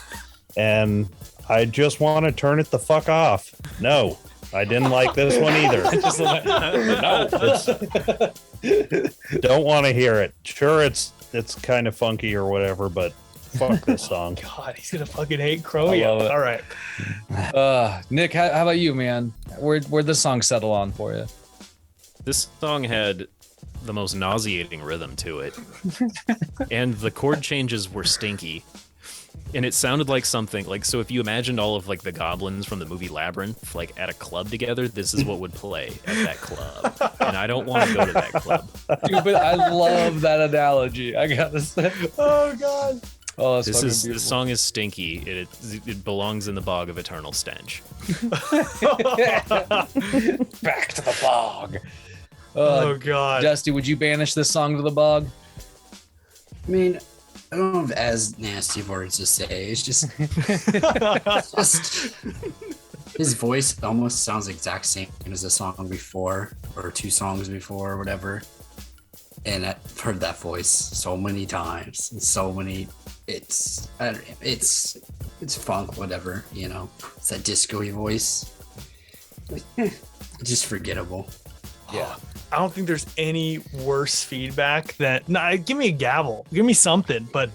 and I just want to turn it the fuck off. No, I didn't like this one either. Don't want to hear it. Sure, it's kind of funky or whatever, but fuck this song. God, he's gonna fucking hate Chromio. All right. Nick, how about you, man? Where'd this song settle on for you? This song had the most nauseating rhythm to it, and the chord changes were stinky. And it sounded like something like, so if you imagined all of like the goblins from the movie Labyrinth like at a club together, this is what would play at that club. And I don't want to go to that club. Dude, but I love that analogy. I gotta say. Oh God. Oh, that's This song is stinky. It belongs in the bog of eternal stench. Back to the bog. Oh God. Dusty, would you banish this song to the bog? I mean, I don't have as nasty words to say. It's just his voice almost sounds the exact same as the song before, or 2 songs before, or whatever. And I've heard that voice so many times, and so many. It's funk, whatever, you know. It's that disco-y voice. It's just forgettable. Yeah. I don't think there's any worse feedback than give me a gavel, give me something, but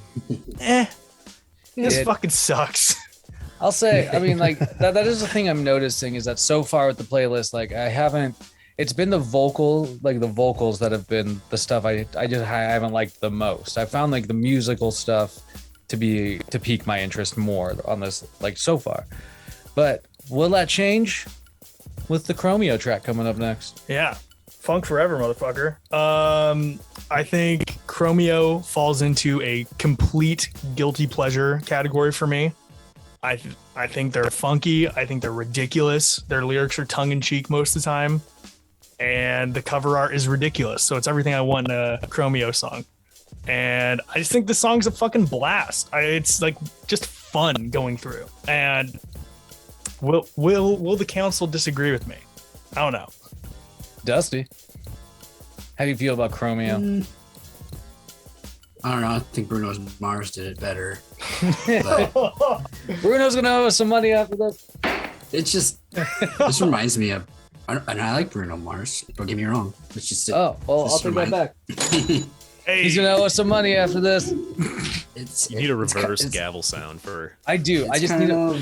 this fucking sucks. I'll say, I mean, like that is the thing I'm noticing is that so far with the playlist, like it's been the vocals that have been the stuff I haven't liked the most. I found like the musical stuff to pique my interest more on this, like so far. But will that change with the Chromio track coming up next? Yeah. Funk forever, motherfucker. I think Chromio falls into a complete guilty pleasure category for me. I think they're funky. I think they're ridiculous. Their lyrics are tongue-in-cheek most of the time. And the cover art is ridiculous. So it's everything I want in a Chromio song. And I just think the song's a fucking blast. It's like just fun going through. And will the council disagree with me? I don't know. Dusty, how do you feel about Chromio? I don't know. I think Bruno Mars did it better. Bruno's gonna owe us some money after this. This reminds me of, and I like Bruno Mars. Don't get me wrong. It's just. I'll take that back. Hey. He's gonna owe us some money after this. You need a reverse gavel sound for. I do. I just need a.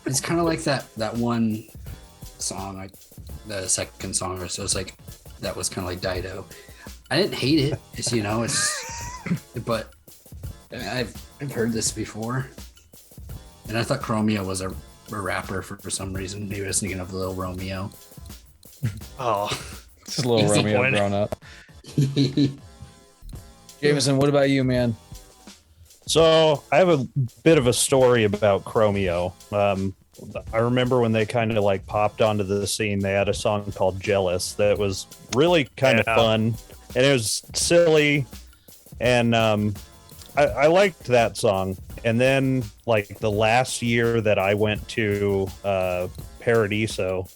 It's kind of like that one song, like the second song or so. It's like that was kind of like Dido. I didn't hate it. But I mean, I've heard this before, and I thought Chromio was a rapper for some reason. Maybe I was thinking of Lil Romeo. Oh, it's just Lil Romeo grown up. Jameson, what about you, man? So I have a bit of a story about Chromio. I remember when they kind of like popped onto the scene, they had a song called Jealous that was really kind of fun, and it was silly, and I liked that song. And then like the last year that I went to Paradiso,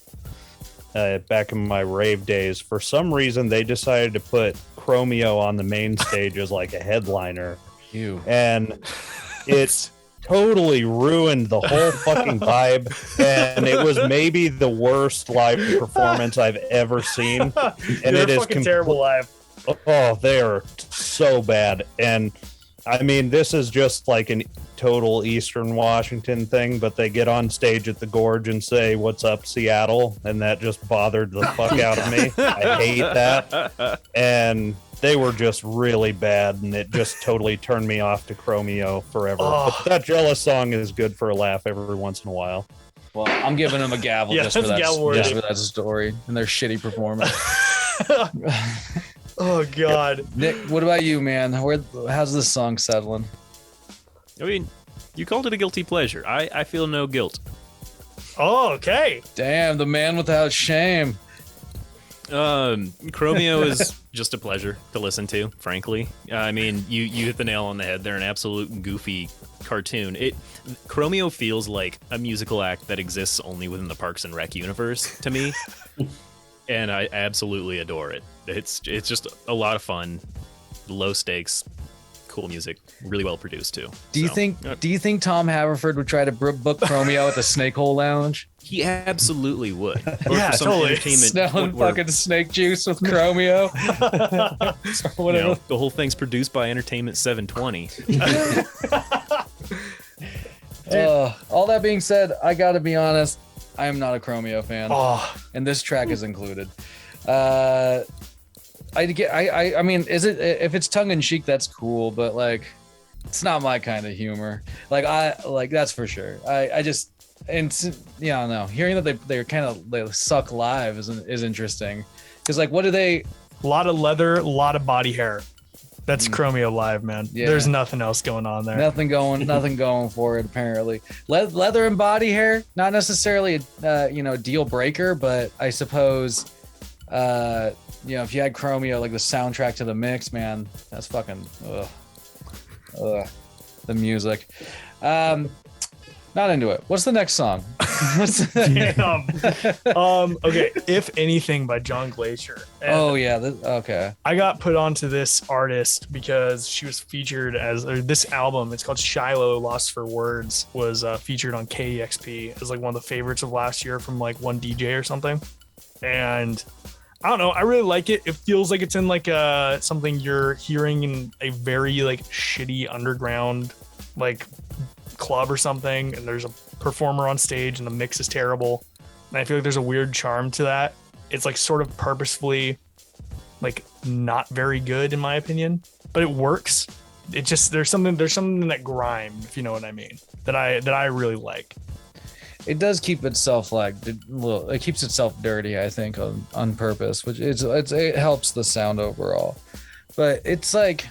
back in my rave days, for some reason they decided to put Chromio on the main stage as like a headliner. And it totally ruined the whole fucking vibe, and it was maybe the worst live performance I've ever seen. And it is fucking terrible live. Oh, they are so bad. And I mean, this is just like a total Eastern Washington thing, but they get on stage at the Gorge and say, "What's up, Seattle?" And that just bothered the fuck out of me. I hate that. And they were just really bad, and it just totally turned me off to Chromio forever. Oh. But that Jealous song is good for a laugh every once in a while. Well, I'm giving them a gavel just for that story and their shitty performance. Oh God, Nick, what about you, man? How's this song settling? I mean, you called it a guilty pleasure. I feel no guilt. Oh, okay. Damn, the man without shame. Chromio is just a pleasure to listen to, frankly. I mean, you hit the nail on the head. They're an absolute goofy cartoon. Chromeo feels like a musical act that exists only within the Parks and Rec universe to me, and I absolutely adore it. It's just a lot of fun, low stakes, cool music, really well produced too. Do you think Tom Haverford would try to book Chromeo at the Snake Hole Lounge? He absolutely would. Or Yeah, for some totally. entertainment Smelling where, fucking snake juice with Chromeo. Or whatever. you know, the whole thing's produced by Entertainment 720. All that being said, I gotta be honest, I am not a Chromeo fan, and this track is included. I mean, is it, if it's tongue in cheek, that's cool, but like, it's not my kind of humor. Like that's for sure. I just, and yeah, I don't know. Hearing that they kind of they suck live is interesting, because like, what do they? A lot of leather, a lot of body hair. That's Chromeo live, man. Yeah. There's nothing else going on there. Nothing going for it apparently. Leather and body hair, not necessarily a deal breaker, but I suppose if you had Chromeo like the soundtrack to the mix, man, that's fucking the music. Not into it. What's the next song? Okay, If Anything by John Glacier. And okay. I got put onto this artist because she was featured this album, it's called Shiloh Lost for Words, was featured on KEXP as like one of the favorites of last year from like one DJ or something. And I don't know, I really like it. It feels like it's in like something you're hearing in a very like shitty underground like club or something, and there's a performer on stage and the mix is terrible, and I feel like there's a weird charm to that. It's like sort of purposefully like not very good in my opinion, but it works. It just there's something in that grime, if you know what I mean, that I really like. It does keep itself it keeps itself dirty, I think, on purpose, which it helps the sound overall. But it's like,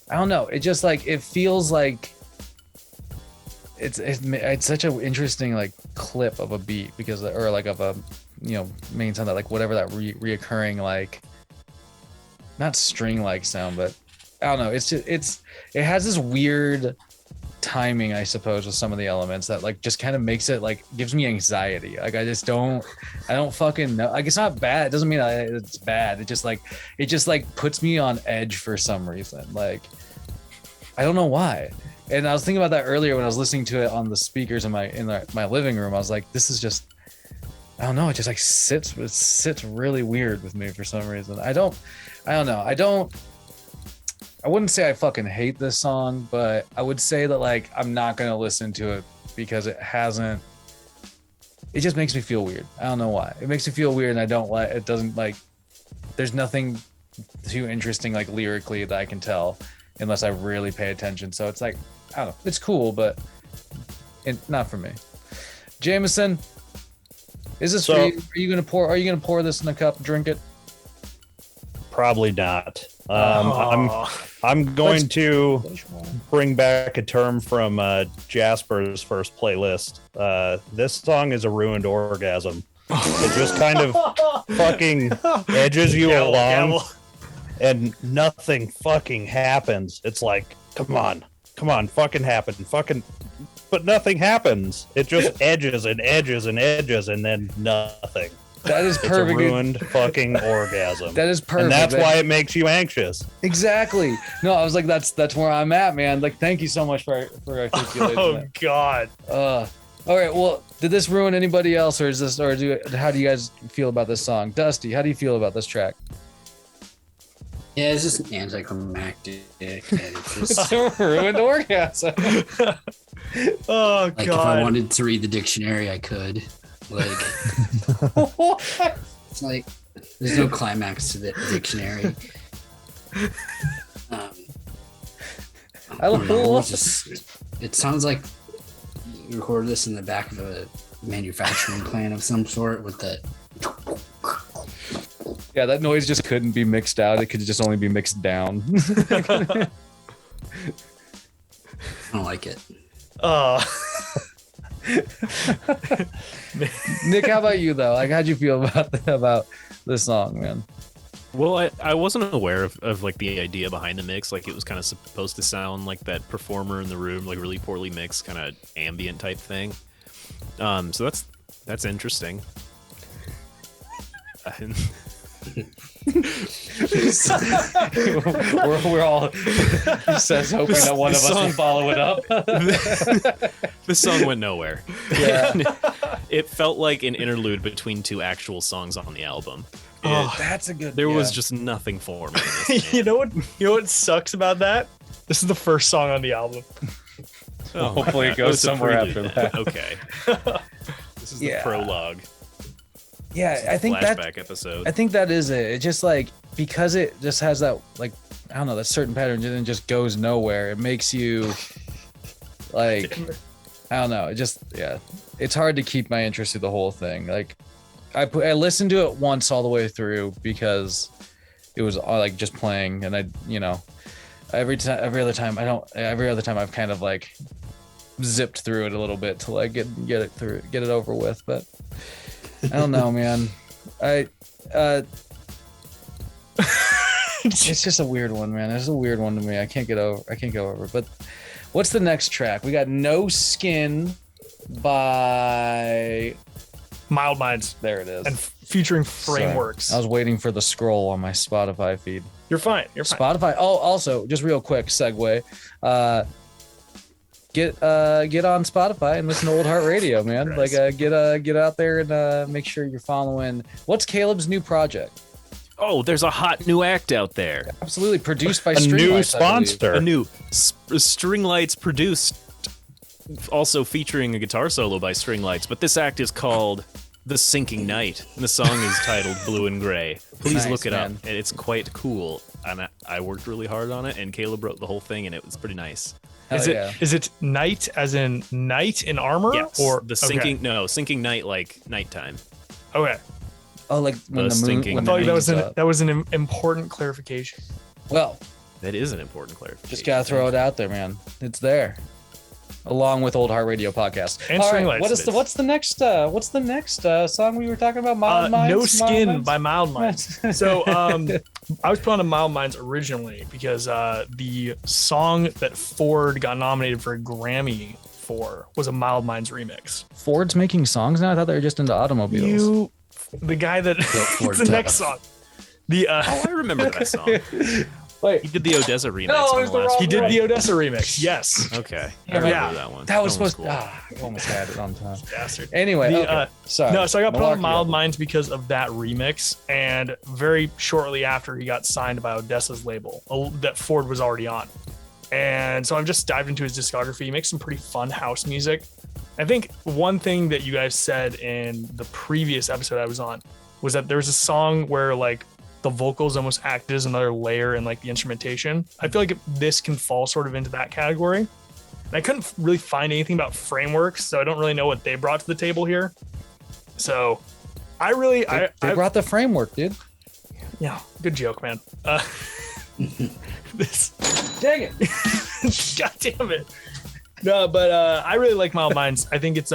I don't know. It just like, it feels like it's such an interesting like clip of a beat, because or like of a main sound, that like whatever that reoccurring like, not string like sound, but I don't know. It's just it has this weird timing, I suppose, with some of the elements that like just kind of makes it like, gives me anxiety. Like I don't fucking know. Like it's not bad. It doesn't mean it's bad. It just like puts me on edge for some reason. Like I don't know why. And I was thinking about that earlier when I was listening to it on the speakers in my living room. I was like, this is just, I don't know. It just like sits really weird with me for some reason. I don't know. I wouldn't say I fucking hate this song, but I would say that like I'm not gonna listen to it because it just makes me feel weird. I don't know why. It makes me feel weird, and I don't like it. Doesn't like, there's nothing too interesting like lyrically that I can tell unless I really pay attention. So it's like, I don't know. It's cool, but not for me. Jameson, is this for you? Are you gonna pour this in a cup and drink it? Probably not. I'm going to bring back a term from Jasper's first playlist. This song is a ruined orgasm. It just kind of fucking edges you along, and nothing fucking happens. It's like, come on, fucking happen, but nothing happens. It just edges and edges and edges, and then nothing. That is perfect. It's a ruined fucking orgasm. That is perfect. And that's why it makes you anxious. Exactly. No, I was like, that's where I'm at, man. Like, thank you so much for articulating that. God. All right. Well, did this ruin anybody else, or how do you guys feel about this song? Dusty, how do you feel about this track? Yeah, it's just anticlimactic. And it's just, It's a ruined orgasm. Oh like, God. if I wanted to read the dictionary, I could. Like, it's like there's no climax to the dictionary. I don't know, it sounds like you recorded this in the back of a manufacturing plant of some sort with the. Yeah, that noise just couldn't be mixed out. It could just only be mixed down. I don't like it. Nick, how about you though? Like, how'd you feel about this song, man? Well, I wasn't aware of like the idea behind the mix. Like it was kind of supposed to sound like that performer in the room, like really poorly mixed, kind of ambient type thing. So that's interesting. we're all he says hoping that one of us will follow it up. This song went nowhere. Yeah. It felt like an interlude between two actual songs on the album. That's a good. There was just nothing for me. in this, You know what sucks about that? This is the first song on the album. Oh my Hopefully it God. goes It's a somewhere prelude after that. Okay. This is the Yeah. prologue. Yeah, I think Flashback episode. I think that is it. It just like because it just has that like I don't know that certain pattern and then just goes nowhere. It makes you like I don't know. It just it's hard to keep my interest through the whole thing. Like I listened to it once all the way through because it was like just playing, and every other time I've kind of like zipped through it a little bit to like get it over with, but. I don't know, man. It's just a weird one, man. It's a weird one to me. I can't go over. But what's the next track? We got No Skin by Mild Minds. There it is. And featuring Frameworks. Sorry. I was waiting for the scroll on my Spotify feed. You're fine. Spotify. Oh, also, just real quick segue. Get on Spotify and listen to Old Heart Radio, man. Christ. Like get out there and make sure you're following. What's Caleb's new project? Oh, there's a hot new act out there. Absolutely, produced by A String new Lights, I believe. sponsor. A new String Lights produced, also featuring a guitar solo by String Lights. But this act is called The Sinking Night, and the song is titled Blue and Gray. Please Nice, look it man. up. And it's quite cool. And I worked really hard on it, and Caleb wrote the whole thing, and it was pretty nice. Hell Is it night as in knight in armor? Yes. Or the sinking sinking night like nighttime. Okay. Oh, like when The the moon. sinking. When I the thought that moon's was up. that was an important clarification. Well, That is an important clarification. just gotta throw it out there, man. It's there, along with Old Heart Radio podcast. And All String right, Lights. what's the next song we were talking about? Mild Minds. No Mild Skin Minds? by Mild Minds. So I was put on to Mild Minds originally because the song that Ford got nominated for a Grammy for was a Mild Minds remix. Ford's making songs now. I thought they were just into automobiles. The guy that Ford it's the next stuff. song. The Oh, I remember that song. Wait, He did the Odessa remix No, it on was the the last wrong he did one. the Odessa remix. Yes. Okay. Yeah, I remember yeah. that one. that was one supposed. cool. I almost had it on time. Bastard. Anyway, The, okay. Sorry. No, so I got put on Milwaukee Mild album. Minds because of that remix, and very shortly after he got signed by Odessa's label that Ford was already on. And so I've just dived into his discography. He makes some pretty fun house music. I think one thing that you guys said in the previous episode I was on was that there was a song where like the vocals almost acted as another layer in like the instrumentation. I feel like this can fall sort of into that category. And I couldn't really find anything about Frameworks, so I don't really know what they brought to the table here. So I really, They brought the framework, dude. yeah, good joke, man. This, Dang it. God damn it. No, but I really like Mild Minds. I think it's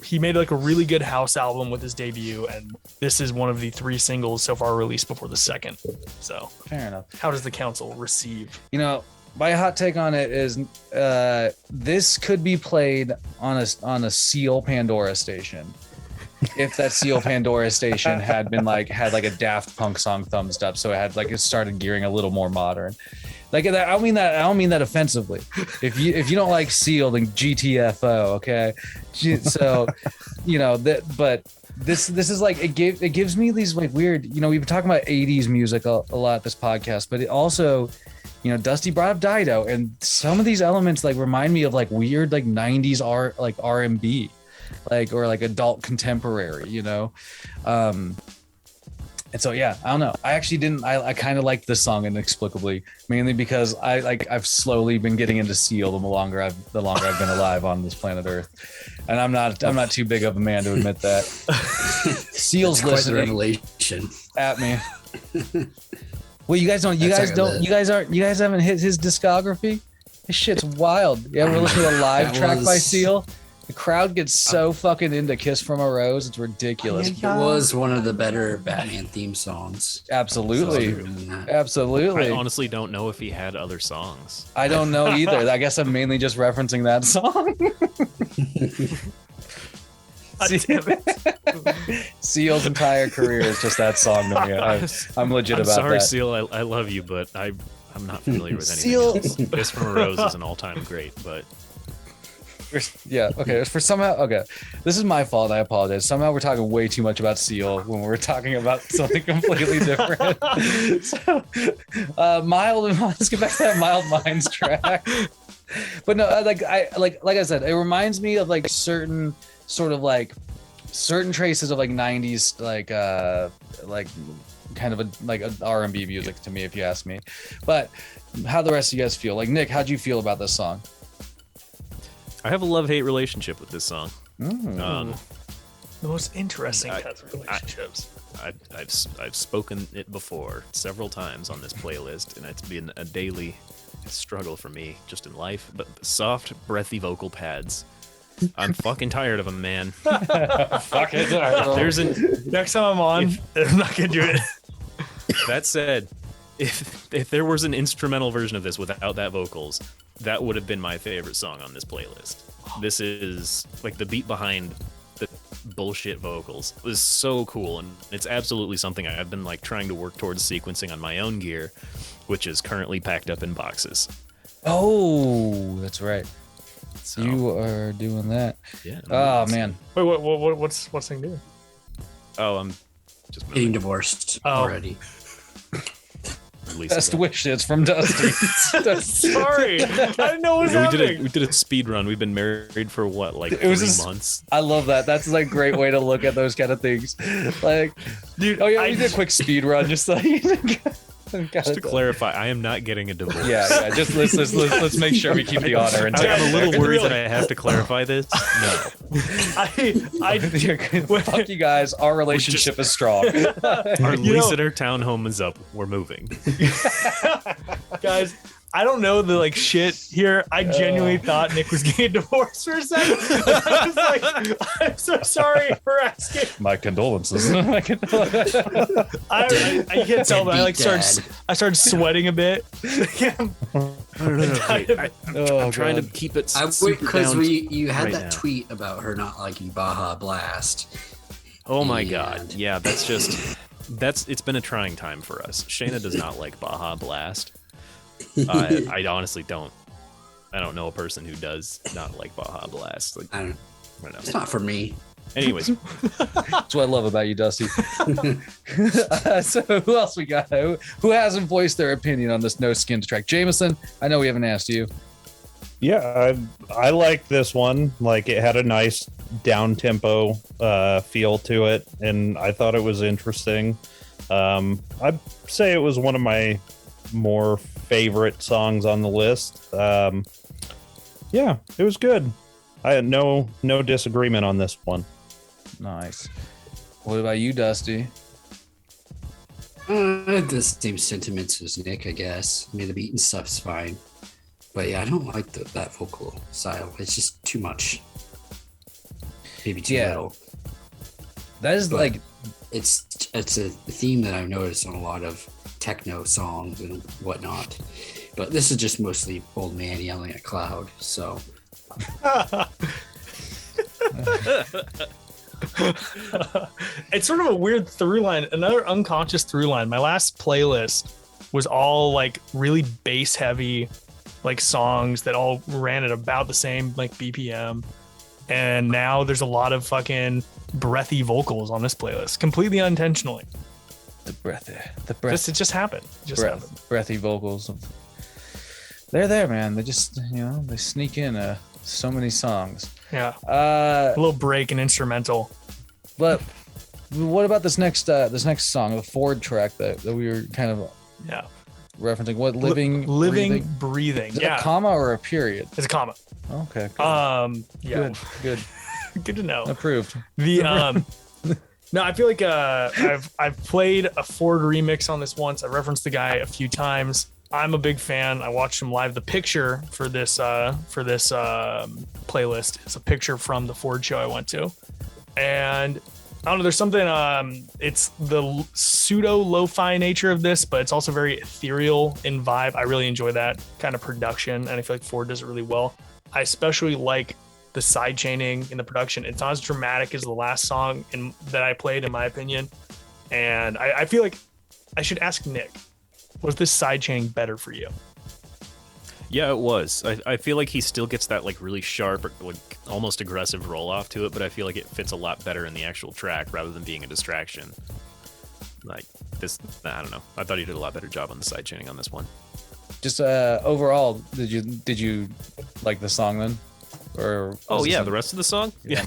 he made like a really good house album with his debut, and this is one of the 3 singles so far released before the second. So Fair enough. how does the council receive? You know, my hot take on it is this could be played on a Seal Pandora station. If that Seal Pandora station had a Daft Punk song thumbs up, so it started gearing a little more modern. Like I don't mean that offensively. If you don't like Seal, then GTFO, okay? So, but this is like it gives me these like weird. We've been talking about 80s music a lot this podcast, but it also, Dusty brought up Dido, and some of these elements like remind me of like weird like 90s R&B, or like adult contemporary, and so yeah, I don't know. I actually didn't. I kind of liked this song inexplicably, mainly because I've slowly been getting into Seal the longer I've been alive on this planet Earth, and I'm not too big of a man to admit that. Seal's Quite the listening revelation. at me. Well, you guys haven't hit his discography. This shit's wild. You ever listen to a live track by Seal? The crowd gets so fucking into Kiss from a Rose. It's ridiculous. It was one of the better Batman theme songs. Absolutely. So, Absolutely. I honestly don't know if he had other songs. I don't know either. I guess I'm mainly just referencing that song. Seal's entire career is just that song to me. I'm legit about sorry, that. Seal. I love you, but I'm not familiar with anything. Seal. else. Kiss from a Rose is an all-time great, but Yeah, okay. For somehow, okay. This is my fault. I apologize. Somehow we're talking way too much about Seal when we're talking about something completely different. So, mild. Let's get back to that Mild Minds track. But no, like I said, it reminds me of like certain traces of like 90s like kind of a R&B music to me, if you ask me. But how the rest of you guys feel? Like Nick, how'd you feel about this song? I have a love-hate relationship with this song. The most interesting kinds of relationships. I've spoken it before several times on this playlist, and it's been a daily struggle for me just in life. But the soft, breathy vocal pads, I'm fucking tired of them, man. Fucking There's an Next time I'm on, I'm not gonna do it. That said, if there was an instrumental version of this without that vocals, that would have been my favorite song on this playlist. This is like the beat behind the bullshit vocals was so cool, and it's absolutely something I've been like trying to work towards sequencing on my own gear, which is currently packed up in boxes. Oh, that's right. So, You are doing that. yeah. Oh man. Wait, what's thing doing? Oh, I'm just getting divorced already. Best wishes from Dusty. Sorry, I didn't know what was happening. We did a speed run. We've been married for what, like It was 3 months? I love that. That's like a great way to look at those kind of things. Like, Dude, oh yeah, we did a quick speed run, just like. Just to clarify, I am not getting a divorce. Yeah. Just let's make sure we keep the honor intact. I'm a little worried that I have to clarify this. No. Fuck you guys. Our relationship is strong. Our lease at our townhome is up. We're moving. Guys, I don't know the like shit here. I genuinely thought Nick was getting divorced for a second. I was like, I'm so sorry for asking. My condolences. I can't tell, but I started sweating a bit. I'm trying to keep it super Because down you had right that now. tweet about her not liking Baja Blast. Oh my And- god. Yeah, it's been a trying time for us. Shayna does not like Baja Blast. I honestly don't. I don't know a person who does not like Baja Blast. Like, I don't know. It's not for me. Anyways, That's what I love about you, Dusty. So who else we got? Who hasn't voiced their opinion on this No Skins track? Jameson, I know we haven't asked you. Yeah, I like this one. Like, it had a nice down tempo feel to it, and I thought it was interesting. I'd say it was one of my more favorite songs on the list. Yeah, it was good. I had no disagreement on this one. Nice. What about you, Dusty? The same sentiments as Nick, I guess. I mean, the beat and stuff's fine. But yeah, I don't like that vocal style. It's just too much. Maybe too little. That is But like it's a theme that I've noticed on a lot of techno songs and whatnot. But this is just mostly old man yelling at cloud. So It's sort of a weird through line, another unconscious through line. My last playlist was all like really bass heavy, like songs that all ran at about the same like BPM. And now there's a lot of fucking breathy vocals on this playlist, completely unintentionally. the breath. It just happened. It just happened. Breathy vocals. They're there, man. They just, they sneak in so many songs. Yeah. A little break and instrumental. But what about this next song, the Ford track that we were kind of referencing? What living breathing. Is it a comma or a period? It's a comma. Okay. Good. Yeah. Good. Good to know. Approved. No, I feel like I've played a Ford remix on this once. I referenced the guy a few times. I'm a big fan. I watched him live. The picture for this playlist is a picture from the Ford show I went to, and I don't know. There's something. It's the pseudo lo-fi nature of this, but it's also very ethereal in vibe. I really enjoy that kind of production, and I feel like Ford does it really well. I especially like the side chaining in the production. It's not as dramatic as the last song that I played, in my opinion. And I feel like I should ask Nick, was this side chaining better for you? Yeah, it was. I feel like he still gets that like really sharp, or, like almost aggressive roll off to it, but I feel like it fits a lot better in the actual track rather than being a distraction. Like this, I don't know. I thought he did a lot better job on the side chaining on this one. Just overall, did you like the song then? Or the rest of the song? Yeah.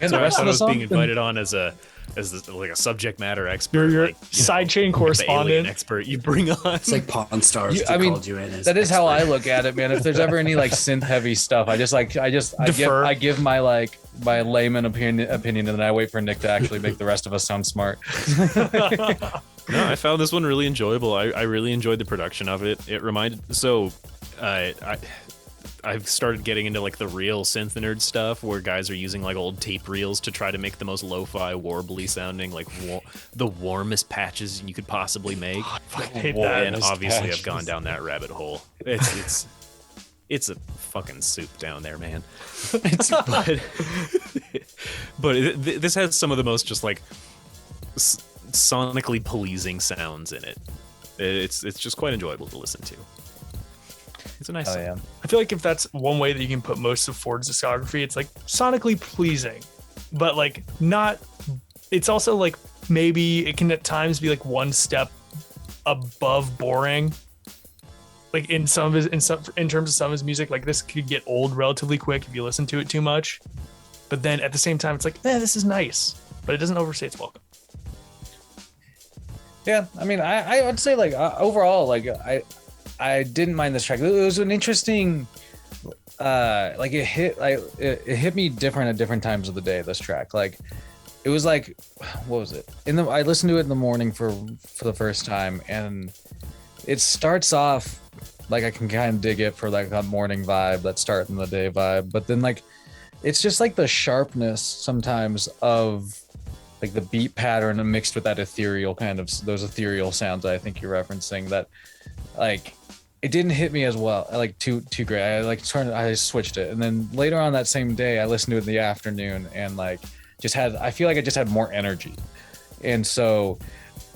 And So the rest I of the was song? being invited on as like a subject matter expert. You're like, side chain the alien correspondent. expert you bring on. It's like Pawn Stars called you in. As that is how I expert. look at it, man. If there's ever any like synth heavy stuff, I Defer. give my layman opinion, and then I wait for Nick to actually make the rest of us sound smart. No, I found this one really enjoyable. I really enjoyed the production of it. It reminded I've started getting into like the real synth nerd stuff where guys are using like old tape reels to try to make the most lo-fi, warbly sounding, like the warmest patches you could possibly make. I hate that. And obviously I've gone down that rabbit hole. It's a fucking soup down there, man. This has some of the most just like sonically pleasing sounds in it. It's just quite enjoyable to listen to. It's a nice song. Yeah. I feel like if that's one way that you can put most of Ford's discography, it's like sonically pleasing, but like not. It's also like maybe it can at times be like one step above boring. Like in terms of some of his music, like this could get old relatively quick if you listen to it too much. But then at the same time, it's like, this is nice, but it doesn't overstay its welcome. Yeah, I mean, I would say like overall, like I didn't mind this track. It was an interesting, like it hit me different at different times of the day. This track, like it was like, what was it? I listened to it in the morning for the first time, and it starts off like I can kind of dig it for like that morning vibe, that start in the day vibe, but then like it's just like the sharpness sometimes of like the beat pattern and mixed with that ethereal kind of those ethereal sounds I think you're referencing, that like it didn't hit me as well, like too great. I switched it, and then later on that same day I listened to it in the afternoon, and like I feel like I just had more energy, and so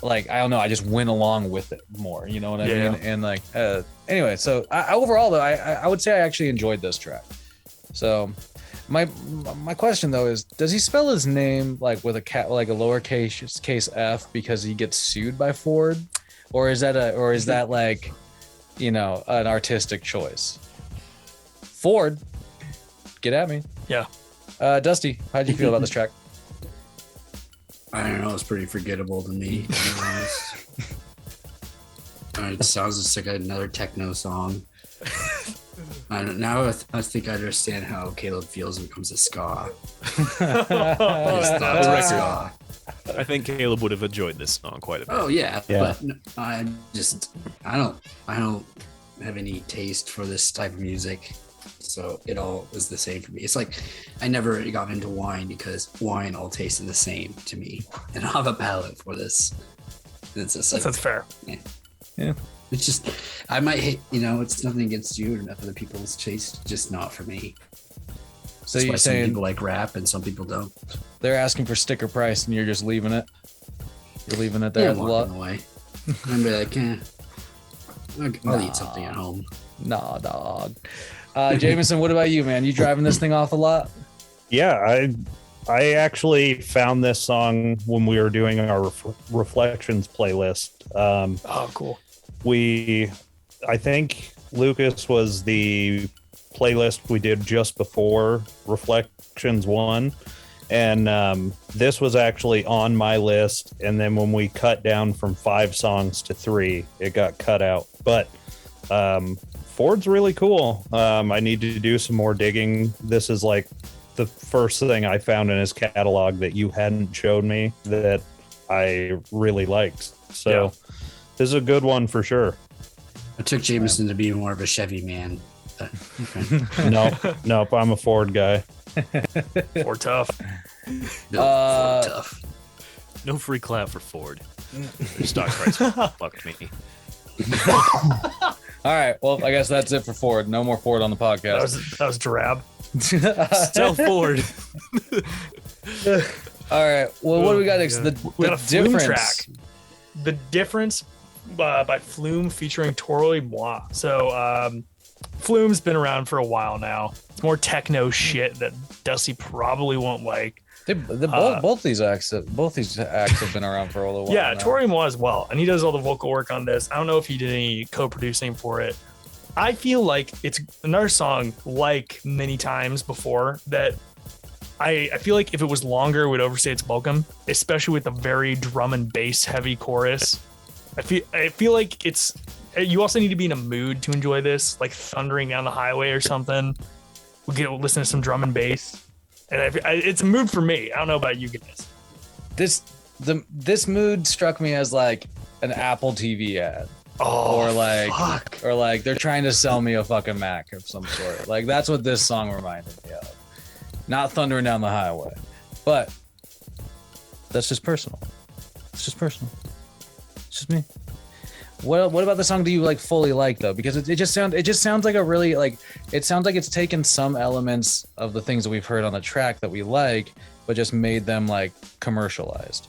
like I don't know, I just went along with it more, you know what I mean? And like anyway, so overall though I would say I actually enjoyed this track. So my question though is, does he spell his name like with a lowercase case f because he gets sued by Ford, or is that like, you know, an artistic choice? Ford, get at me. Yeah. Dusty, how'd you feel about this track? I don't know. It's pretty forgettable to me, to be honest. It sounds just like another techno song. I think I understand how Caleb feels when it comes to ska. Ska. I think Caleb would have enjoyed this song quite a bit. Oh yeah. But I don't have any taste for this type of music, so it all was the same for me. It's like I never got into wine because wine all tasted the same to me, and I have a palate for this. It's just like, That's fair. Yeah. It's just, I might hate, you know, it's nothing against you and other people's taste, just not for me. So That's you're why some saying people like rap and some people don't. they're asking for sticker price and you're just leaving it? You're leaving it there at the lot? Walking away. I'm be like, I'll eat something at home. Nah, dog. Jameson, what about you, man? You driving this thing off a lot? Yeah, I actually found this song when we were doing our Reflections playlist. Oh, cool. I think Lucas was the playlist we did just before Reflections 1, and this was actually on my list, and then when we cut down from 5 songs to 3, it got cut out. But Ford's really cool. I need to do some more digging. This is like the first thing I found in his catalog that you hadn't showed me that I really liked. So This is a good one for sure. I took Jameson to be more of a Chevy man. But, okay. Nope. I'm a Ford guy. Or tough. Built for tough. No free clap for Ford. Their stock price fucked me. All right. Well, I guess that's it for Ford. No more Ford on the podcast. That was drab. Sell Ford. All right. Well, what do we got next? The We got a Flume difference. track. The Difference by Flume featuring Toro y Moi. So Flume's been around for a while now. It's more techno shit that Dusty probably won't like. Both these acts have been around for a little while. Yeah, now. Toro y Moi as well. And he does all the vocal work on this. I don't know if he did any co-producing for it. I feel like it's another song, like many times before, that I feel like if it was longer, it would overstay its welcome, especially with the very drum and bass heavy chorus. I feel like you also need to be in a mood to enjoy this, like thundering down the highway or something. We'll listen to some drum and bass. And it's a mood for me. I don't know about you guys. This mood struck me as like an Apple TV ad. Oh, or like they're trying to sell me a fucking Mac of some sort. Like that's what this song reminded me of. Not thundering down the highway, but that's just personal. It's just personal. It's just me. What about the song do you like fully like though? Because it just sounds like a really like it sounds like it's taken some elements of the things that we've heard on the track that we like, but just made them like commercialized.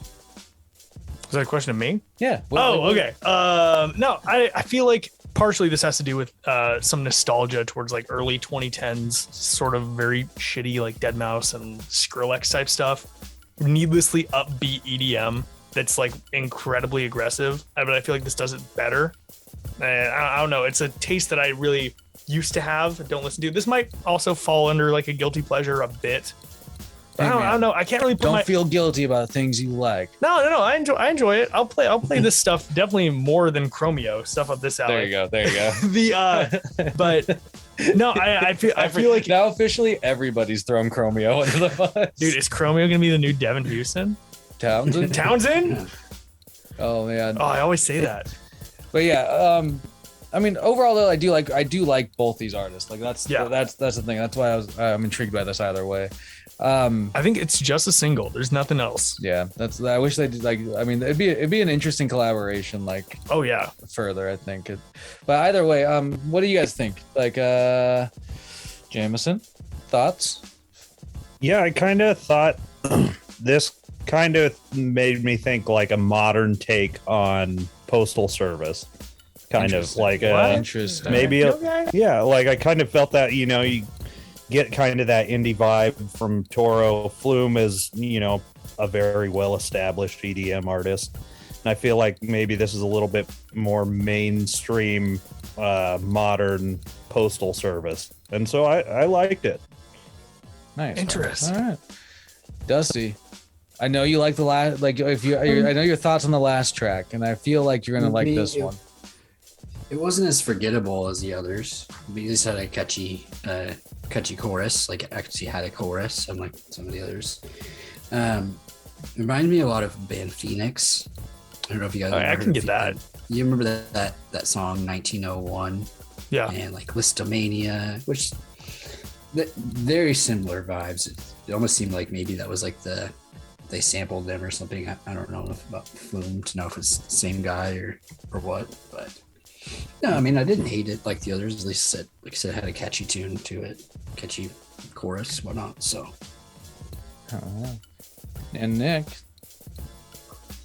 Is that a question of me? Yeah. Okay. No, I feel like partially this has to do with some nostalgia towards like early 2010s, sort of very shitty like Deadmau5 and Skrillex type stuff. Needlessly upbeat EDM that's like incredibly aggressive, but I feel like this does it better. And I don't know. It's a taste that I really used to have. Don't listen to. This might also fall under like a guilty pleasure a bit. I don't know. I can't really put Don't feel guilty about things you like. No. I enjoy it. I'll play this stuff definitely more than Chromeo stuff up this alley. There you go. But no, I feel like now officially everybody's thrown Chromeo under the bus. dude, is Chromeo gonna be the new Devin Houston? Townsend? Oh man. Oh, I always say that. But yeah, I mean, overall though, I do like both these artists. Like that's the thing. That's why I'm intrigued by this either way. I think it's just a single. There's nothing else. Yeah, I wish they did like. I mean, it'd be an interesting collaboration. Like, oh yeah, further. I think. But either way, what do you guys think? Like, Jameson, thoughts? Yeah, I kind of thought this kind of made me think like a modern take on Postal Service. Kind of like interesting. Maybe okay. Yeah, like I kind of felt that, you get kind of that indie vibe from Toro. Flume is, a very well-established EDM artist. And I feel like maybe this is a little bit more mainstream, modern Postal Service. And so I liked it. Nice. Interesting. All right. Dusty, I know you like the last, like I know your thoughts on the last track, and I feel like you're going to like this one. It wasn't as forgettable as the others. We just had a catchy chorus. Like it actually had a chorus, unlike some of the others. Reminded me a lot of band Phoenix. I don't know if you guys. I can get that. You remember that song 1901? Yeah. And like Listomania, which very similar vibes. It almost seemed like maybe that was like they sampled them or something. I don't know enough about Flume to know if it's the same guy or what, but. No, I mean I didn't hate it like the others. At least it had a catchy tune to it, catchy chorus, whatnot. So, and Nick,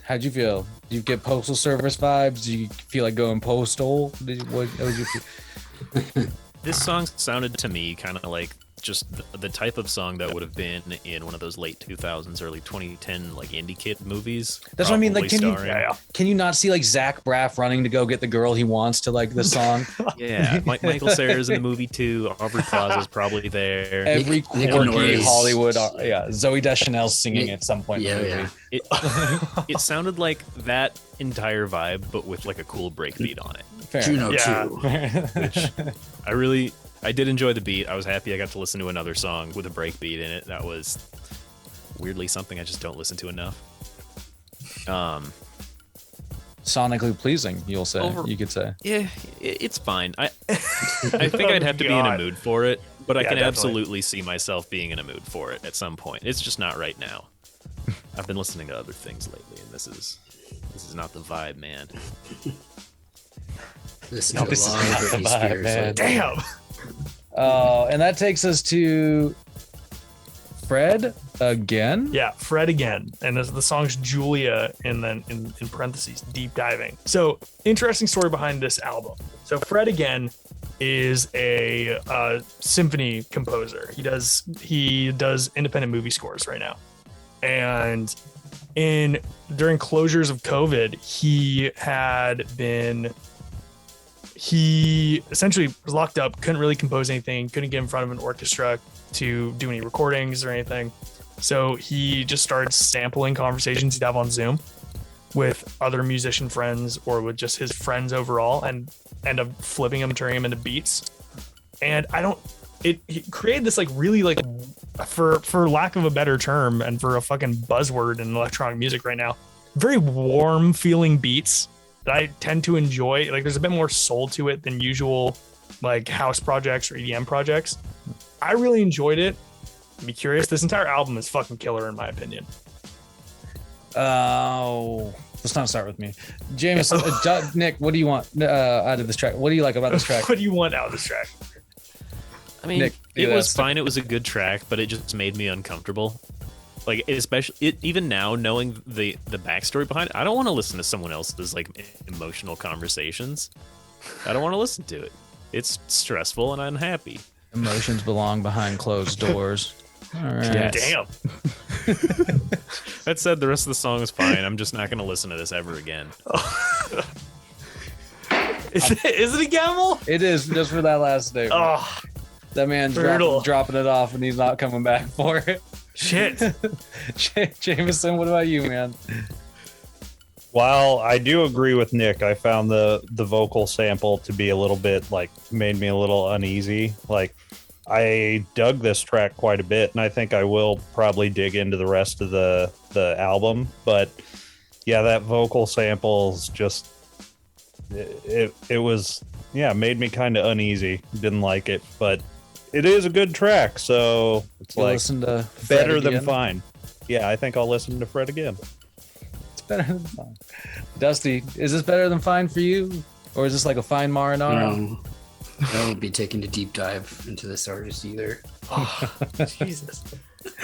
how'd you feel? Did you get Postal Service vibes? Do you feel like going postal? What did you feel? This song sounded to me kind of like just the type of song that would have been in one of those late 2000s, early 2010 like indie kid movies. That's what I mean. Like, Starring. can you not see like Zach Braff running to go get the girl he wants to like the song? Yeah, Michael Cera's in the movie too. Aubrey Plaza's probably there. Every Nick quirky Norris. Hollywood, Zoe Deschanel singing at some point in the movie. It sounded like that entire vibe, but with like a cool breakbeat on it. Fair Juno enough. 2. Which I did enjoy the beat. I was happy I got to listen to another song with a breakbeat in it. That was weirdly something I just don't listen to enough. sonically pleasing. You could say. Yeah, it's fine. I think I'd have to be in a mood for it, but I can absolutely see myself being in a mood for it at some point. It's just not right now. I've been listening to other things lately, and this is not the vibe, man. This is not the vibe, man. Damn. Oh, and that takes us to Fred again. Yeah, Fred again, and the song's Julia, and then in parentheses, deep diving. So, interesting story behind this album. So, Fred again is a symphony composer. He does independent movie scores right now, and during closures of COVID, he essentially was locked up, couldn't really compose anything, couldn't get in front of an orchestra to do any recordings or anything. So he just started sampling conversations he'd have on Zoom with other musician friends or with just his friends overall, and end up flipping them, turning them into beats. And he created this like really like, for lack of a better term and for a fucking buzzword in electronic music right now, very warm feeling beats that I tend to enjoy. Like there's a bit more soul to it than usual like house projects or EDM projects. I really enjoyed it. Be curious. This entire album is fucking killer in my opinion. Oh, let's not start with me. James, Nick, what do you want out of this track? What do you like about this track? What do you want out of this track? I mean, Nick, it was fine. It was a good track, but it just made me uncomfortable. Like, especially even now, knowing the backstory behind it, I don't want to listen to someone else's like emotional conversations. I don't want to listen to it. It's stressful and unhappy. Emotions belong behind closed doors. All right. Yes. Damn. That said, the rest of the song is fine. I'm just not going to listen to this ever again. Is it a gamble? It is, just for that last statement. Oh, that man's dropping it off and he's not coming back for it. Shit. Jameson, what about you, man? While I do agree with Nick, I found the vocal sample to be a little bit like made me a little uneasy. Like I dug this track quite a bit, and I think I will probably dig into the rest of the album. But yeah, that vocal sample's just it was made me kind of uneasy. Didn't like it, but it is a good track, so it's You'll like listen to better Fred than again? fine. Yeah, I think I'll listen to Fred again. It's better than fine. Dusty, is this better than fine for you, or is this like a fine marinara? No, I won't be taking a deep dive into this artist either. Oh, Jesus.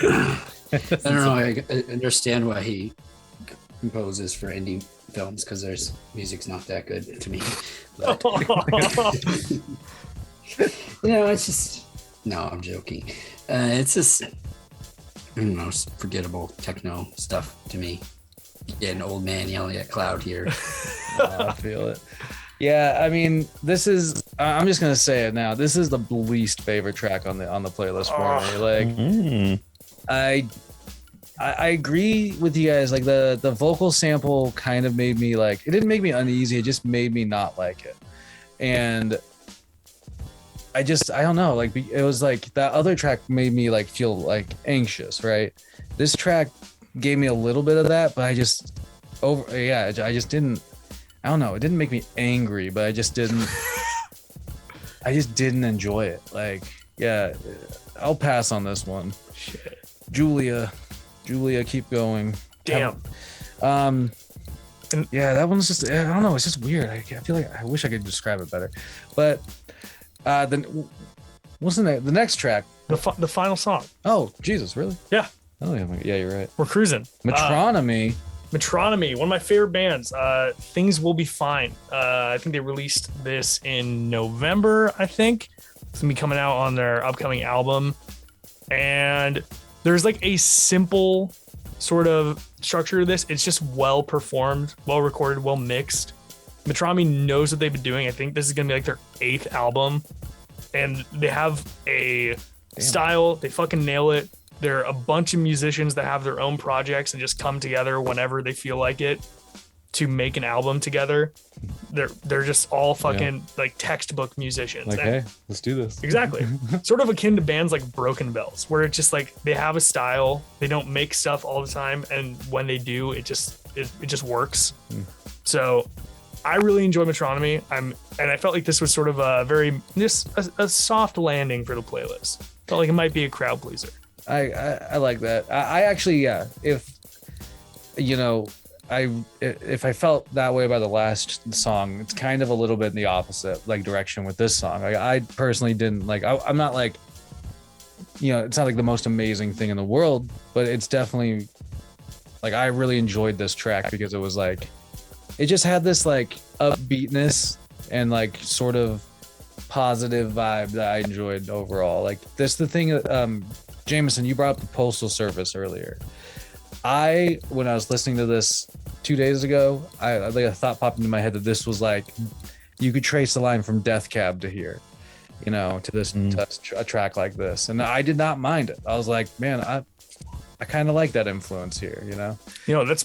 I don't know. I understand why he composes for indie films, because there's music's not that good to me. But, it's just I'm joking. It's just forgettable techno stuff to me. Get an old man yelling at cloud here. I feel it. Yeah, I mean, this is. I'm just gonna say it now. This is the least favorite track on the playlist for me. Like, I agree with you guys. Like the vocal sample kind of made me like. It didn't make me uneasy. It just made me not like it, and I don't know. Like it was like that other track made me like feel like anxious, right? This track gave me a little bit of that, but I just didn't. I don't know. It didn't make me angry, but I just didn't enjoy it. Like, yeah, I'll pass on this one. Shit. Julia, keep going. Damn. Yeah, that one's just. I don't know. It's just weird. I feel like I wish I could describe it better. But then, what's the next track? The final song. Oh, Jesus, really? Yeah. Oh yeah, you're right. We're cruising. Metronomy. Metronomy, one of my favorite bands. Things Will Be Fine. I think they released this in November, I think. It's gonna be coming out on their upcoming album. And there's like a simple sort of structure to this. It's just well performed, well recorded, well mixed. Metronomy knows what they've been doing. I think this is gonna be like their 8th album. And they have a style. They fucking nail it. They're a bunch of musicians that have their own projects and just come together whenever they feel like it to make an album together. They're just all fucking like textbook musicians. Like, hey, let's do this. Exactly. Sort of akin to bands like Broken Bells, where it's just like they have a style. They don't make stuff all the time, and when they do, it just works. So I really enjoy Metronomy. And I felt like this was sort of a soft landing for the playlist. Felt like it might be a crowd pleaser. I like that. I actually, yeah. If if I felt that way about the last song, it's kind of a little bit in the opposite like direction with this song. I personally didn't like. I'm not like, it's not like the most amazing thing in the world, but it's definitely like I really enjoyed this track because it was like, it just had this like upbeatness and like sort of positive vibe that I enjoyed overall. Like this, the thing, Jameson, you brought up the Postal Service earlier. When I was listening to this 2 days ago, I like a thought popped into my head that this was like, you could trace the line from Death Cab to here, to this to a track like this, and I did not mind it. I was like, man, I kind of like that influence here, That's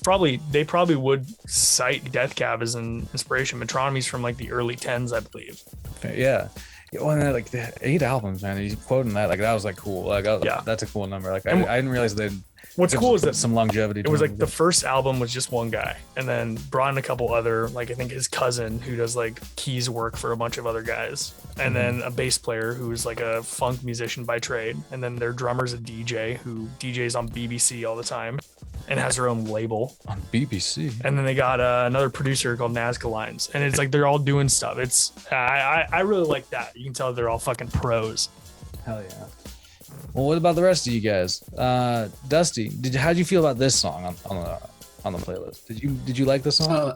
they probably would cite Death Cab as an inspiration. Metronomy's from like the early 10s, I believe. Yeah. Well, and like the 8 albums, man. He's quoting that, like that was like cool. Like, that's a cool number. Like I didn't realize they'd. What's cool is that some longevity. It was like the first album was just one guy, and then brought in a couple other, like I think his cousin who does like keys work for a bunch of other guys, and then a bass player who's like a funk musician by trade, and then their drummer's a DJ who DJs on BBC all the time and has her own label on BBC. And then they got another producer called Nazca Lines, and it's like they're all doing stuff. It's I really like that. You can tell they're all fucking pros. Hell yeah. Well, what about the rest of you guys? Dusty, how'd you feel about this song on the playlist? Did you like this song?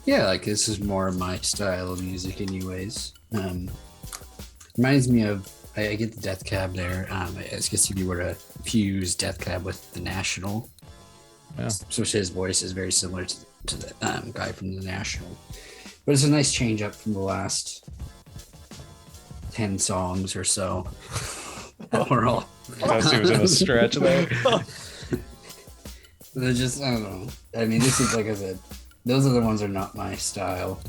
Yeah, like this is more my style of music anyways. Reminds me of, I get the Death Cab there. I guess if you use Death Cab with the National, so his voice is very similar to the guy from the National, but it's a nice change up from the last 10 songs or so. Overall, Dusty was in a stretch there. They're just, I don't know. I mean, this is, like I said, those are the ones that are not my style,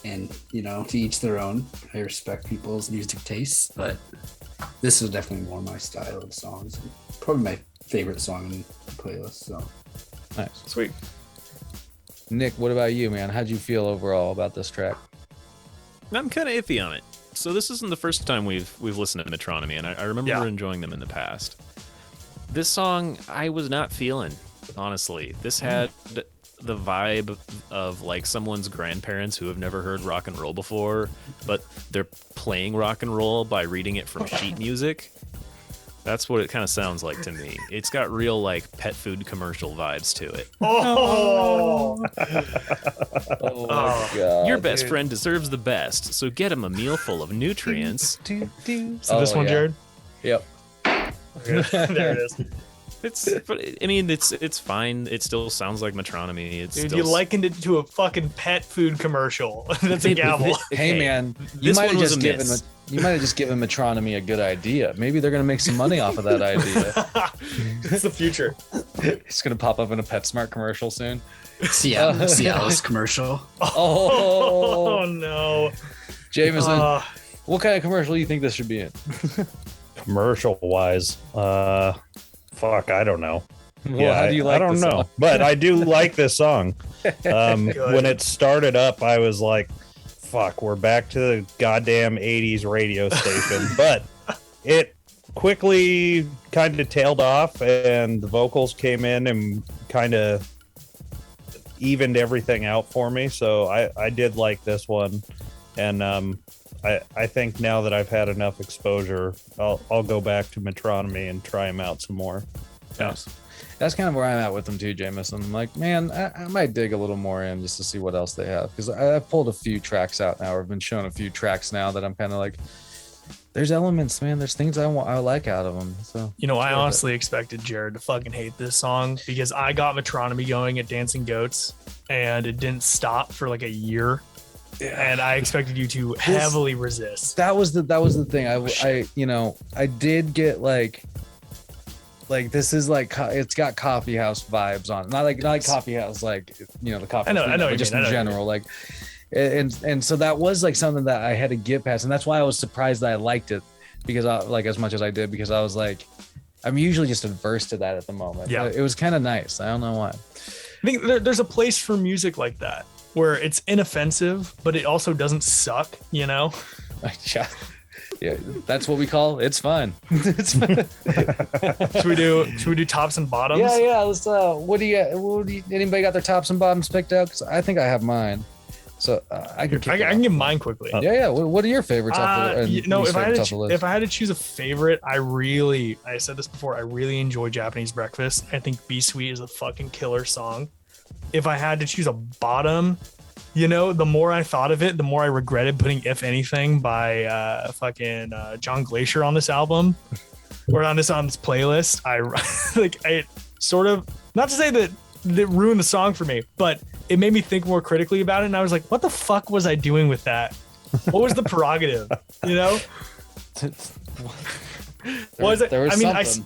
and to each their own. I respect people's music tastes, but this is definitely more my style of songs. Probably my favorite song in the playlist. So nice, sweet. Nick, what about you, man? How'd you feel overall about this track? I'm kind of iffy on it. So this isn't the first time we've listened to Metronomy, and I remember enjoying them in the past. This song I was not feeling, honestly. This had the vibe of like someone's grandparents who have never heard rock and roll before, but they're playing rock and roll by reading it from sheet music. That's what it kind of sounds like to me. It's got real like pet food commercial vibes to it. Oh my God, your best friend deserves the best, so get him a meal full of nutrients. So this one, Jared? Yep. There it is. It's fine. It still sounds like Metronomy. Dude, you likened it to a fucking pet food commercial. That's a gavel. Hey man, you might have just given Metronomy a good idea. Maybe they're gonna make some money off of that idea. It's the future. It's gonna pop up in a PetSmart commercial soon. Cialis commercial. Oh no, Jameson, what kind of commercial do you think this should be in? Commercial wise, fuck, I don't know. Well, how do you like I don't this know, song? but I do like this song. When it started up, I was like, fuck, we're back to the goddamn 80s radio station. But it quickly kind of tailed off, and the vocals came in and kind of evened everything out for me. So I did like this one. And I think now that I've had enough exposure, I'll go back to Metronomy and try them out some more. Yes. That's kind of where I'm at with them too, Jameson. I'm like, man, I might dig a little more in just to see what else they have, because I've pulled a few tracks out now, or I've been shown a few tracks now that I'm kind of like, there's elements, man. There's things I like out of them. So I honestly expected Jared to fucking hate this song, because I got Metronomy going at Dancing Goats, and it didn't stop for like a year. Yeah. And I expected you to heavily resist. That was the thing. I did get like this is like, it's got coffee house vibes on it. Not like coffee house, like the coffee. I know. But just in general, like, and so that was like something that I had to get past, and that's why I was surprised that I liked it, because I like as much as I did, because I was like, I'm usually just adverse to that at the moment. Yeah, it was kind of nice. I don't know why. I think there's a place for music like that. where it's inoffensive, but it also doesn't suck, you know? Yeah. Yeah, that's what we call it's fun. It's fun. Should we do tops and bottoms? Yeah. Let's. Anybody got their tops and bottoms picked out? Because I think I have mine. So I can. I can give mine quickly. Yeah. What are your favorites? If I had to choose a favorite, I said this before, I really enjoy Japanese Breakfast. I think Be Sweet is a fucking killer song. If I had to choose a bottom, you know, the more I thought of it, the more I regretted putting If Anything by John Glacier on this album or on this playlist. I sort of, not to say that it ruined the song for me, but it made me think more critically about it. And I was like, what the fuck was I doing with that? What was the prerogative? You know?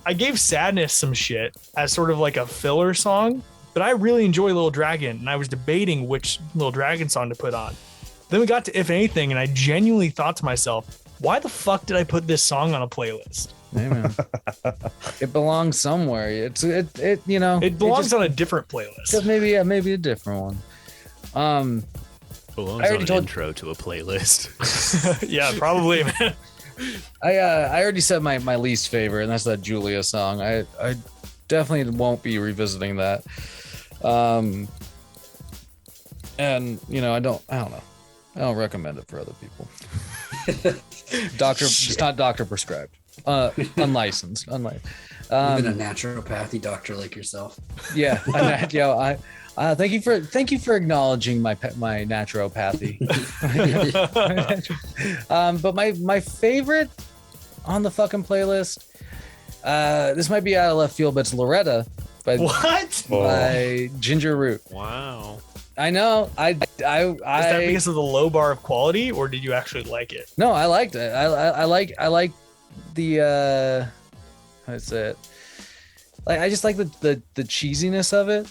I gave Sadness some shit as sort of like a filler song, but I really enjoy Little Dragon, and I was debating which Little Dragon song to put on. Then we got to If Anything, and I genuinely thought to myself, why the fuck did I put this song on a playlist? Hey, man. It belongs somewhere. It belongs on a different playlist. Maybe a different one. Belongs on an intro to a playlist. Yeah, probably, man. I already said my least favorite, and that's that Julia song. I definitely won't be revisiting that. And I don't know. I don't recommend it for other people. It's not doctor prescribed. Unlicensed. Even a naturopathy doctor like yourself. Yeah. Thank you for acknowledging my naturopathy. But my favorite on the fucking playlist, this might be out of left field, but it's Loretta by Ginger Root. Wow. I know. Is that because of the low bar of quality, or did you actually like it? No, I liked it. I like the how to say it. Like, I just like the cheesiness of it,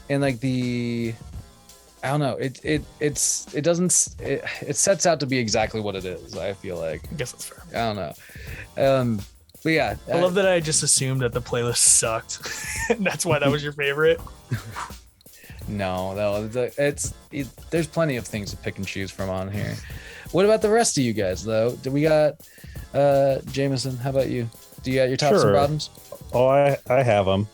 and like I don't know. It sets out to be exactly what it is. I feel like. I guess that's fair. I don't know. But yeah, I love that I just assumed that the playlist sucked. That's why that was your favorite. No, there's plenty of things to pick and choose from on here. What about the rest of you guys, though? Do we got Jameson? How about you? Do you got your tops and bottoms? Oh, I have them.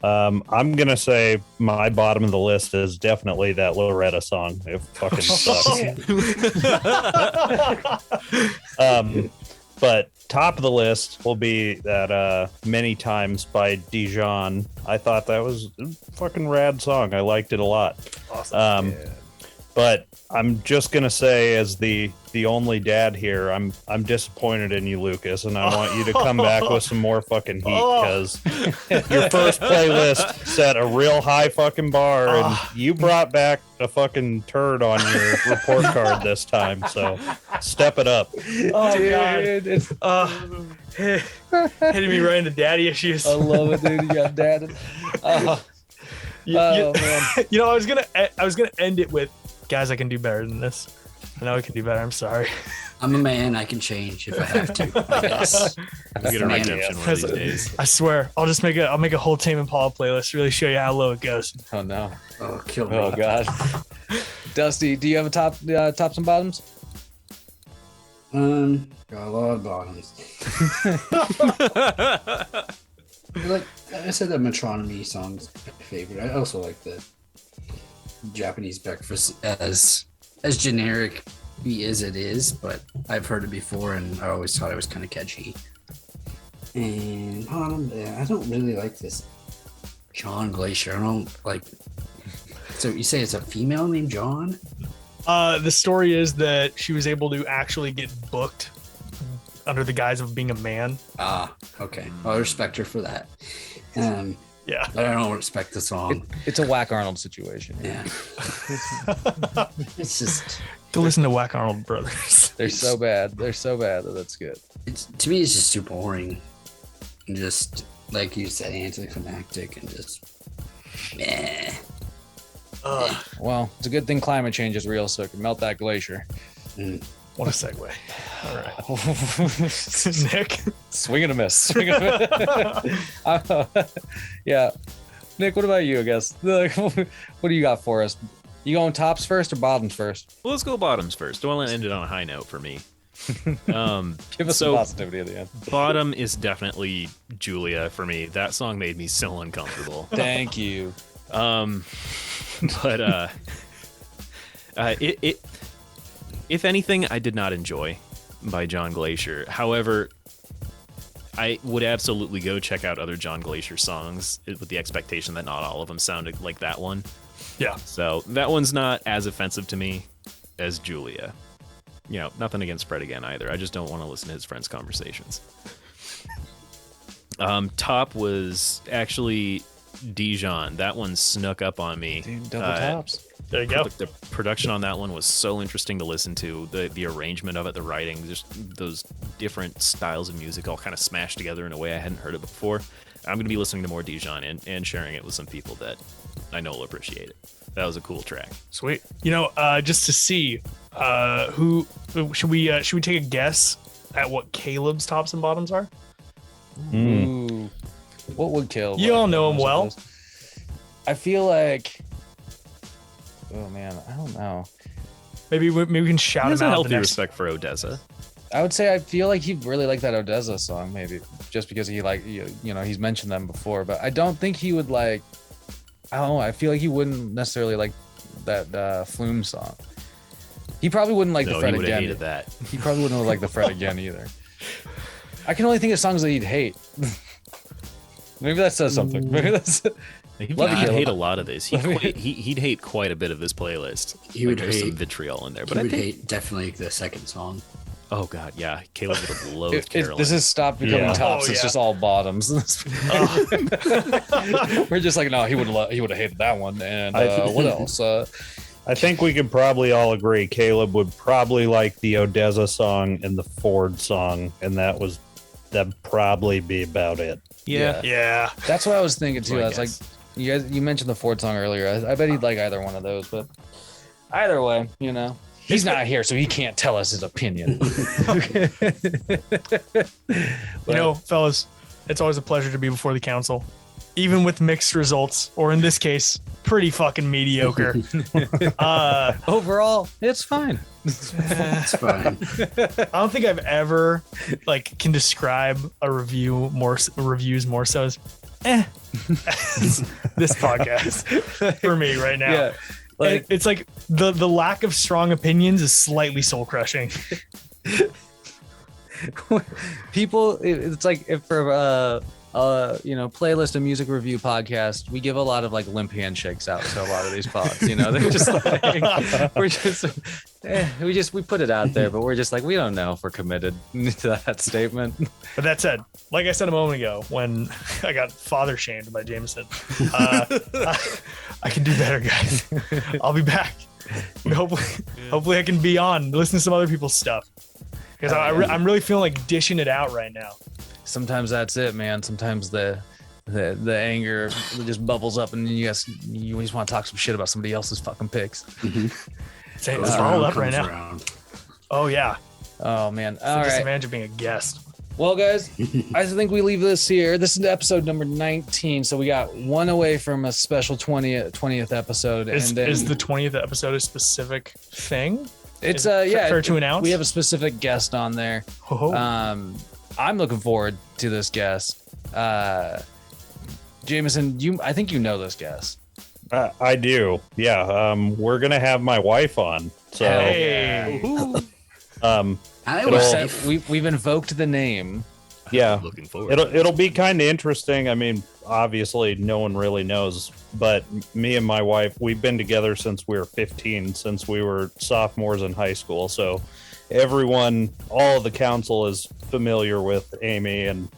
I'm gonna say my bottom of the list is definitely that Loretta song. It fucking sucks. But top of the list will be that Many Times by Dijon. I thought that was a fucking rad song. I liked it a lot. Awesome. But I'm just gonna say, as the only dad here, I'm disappointed in you, Lucas, and I want you to come back with some more fucking heat, because your first playlist set a real high fucking bar, and you brought back a fucking turd on your report card this time. So step it up. Oh, dude, God. Hitting me right into daddy issues. I love it, dude. You got dad. Man. I was gonna end it with, guys, I can do better than this. I know I can do better. I'm sorry. I'm a man. I can change if I have to. I guess. We'll get a redemption one of these days. I swear, I'll make a whole Tame Impala playlist. Really show you how low it goes. Oh no. Oh, kill me. Oh god. Dusty, do you have a tops and bottoms? Got a lot of bottoms. Like I said, the Metronomy song's my favorite. I also like the Japanese Breakfast as generic as it is, but I've heard it before and I always thought it was kind of catchy. And I don't really like this John Glacier. I don't like. So you say it's a female named John? The story is that she was able to actually get booked under the guise of being a man. Okay. I'll respect her for that. Yeah, but I don't respect the song. It's a Whack Arnold situation. Yeah. It's just go listen to Whack Arnold Brothers. They're so bad that that's good. To me, it's just too boring. And just like you said, anticlimactic and just meh. Well, it's a good thing climate change is real, so it can melt that glacier. What a segue. All right. Nick. Swing and a miss. Yeah. Nick, what about you, I guess? What do you got for us? You going tops first or bottoms first? Well, let's go bottoms first. Don't want to end it on a high note for me. Give us some positivity at the end. Bottom is definitely Julia for me. That song made me so uncomfortable. Thank you. But if anything, I did not enjoy by John Glacier. However, I would absolutely go check out other John Glacier songs with the expectation that not all of them sounded like that one. Yeah. So that one's not as offensive to me as Julia. You know, nothing against Fred again either. I just don't want to listen to his friends' conversations. Top was actually Dijon. That one snuck up on me. Dude, double tops. There you go. The production on that one was so interesting to listen to. The arrangement of it, the writing, just those different styles of music all kind of smashed together in a way I hadn't heard it before. I'm going to be listening to more Dijon and sharing it with some people that I know will appreciate it. That was a cool track. Sweet. You know, just to see who should we take a guess at what Caleb's tops and bottoms are? Ooh. What would kill? You all know him well. I feel like. Oh man, I don't know. Maybe we can shout He has him a out. healthy respect for Odessa. I would say I feel like he really liked that Odessa song, maybe just because he he's mentioned them before, but I don't think he would like. I don't know. I feel like he wouldn't necessarily like that Flume song. He probably wouldn't like No, the Fred he would have Again. hated that. He probably wouldn't like the Fred Again either. I can only think of songs that he'd hate. Maybe that says something. Maybe that's. He'd Love to hear hate about- a lot of this. He'd hate quite a bit of this playlist. He would There's some hate- vitriol in there, He but I would think. hate definitely the second song. Oh god, yeah, Caleb would have loathed Caroline. This has stopped becoming Yeah. tops. Oh, It's yeah. just all bottoms. We're just like, no, he would have hated that one. And what else? I think we could probably all agree Caleb would probably like the Odessa song and the Ford song, and that'd probably be about it. yeah. Yeah. That's what I was thinking too. I I was like, guess. you mentioned the Ford song earlier. I bet he'd like either one of those, but either way, he's not here, so he can't tell us his opinion. You know, fellas, it's always a pleasure to be before the council, even with mixed results, or in this case, pretty fucking mediocre. Overall, it's fine. It's fine. I don't think I've ever can describe a reviews more so as this podcast for me right now. Yeah, And it's like the lack of strong opinions is slightly soul crushing. people. It's like if for playlist and music review podcast, we give a lot of like limp handshakes out to a lot of these pods. They're just like we put it out there, but we're just like we don't know if we're committed to that statement. But that said, like I said a moment ago, when I got father shamed by Jameson, I can do better, guys. I'll be back. Hopefully I can be on, listen to some other people's stuff, because I'm really feeling like dishing it out right now. Sometimes that's it, man. Sometimes the anger just bubbles up, and you just want to talk some shit about somebody else's fucking picks. It's all up right now. Around. Oh yeah, Oh man! it's All the right. disadvantage of being a guest. Well, guys, I think we leave this here. This is episode number 19, so we got one away from a special 20th episode. Is then the 20th episode a specific thing? it's is it fair to announce? We have a specific guest on there. Oh, I'm looking forward to this guest. Jameson, I think you know this guest. I do. Yeah. We're gonna have my wife on. So hey. I It'll- was We've invoked the name. yeah. Looking forward. It'll be kind of interesting. I mean, obviously, no one really knows, but me and my wife, we've been together since we were 15, since we were sophomores in high school. So everyone, all of the council is familiar with Amy, and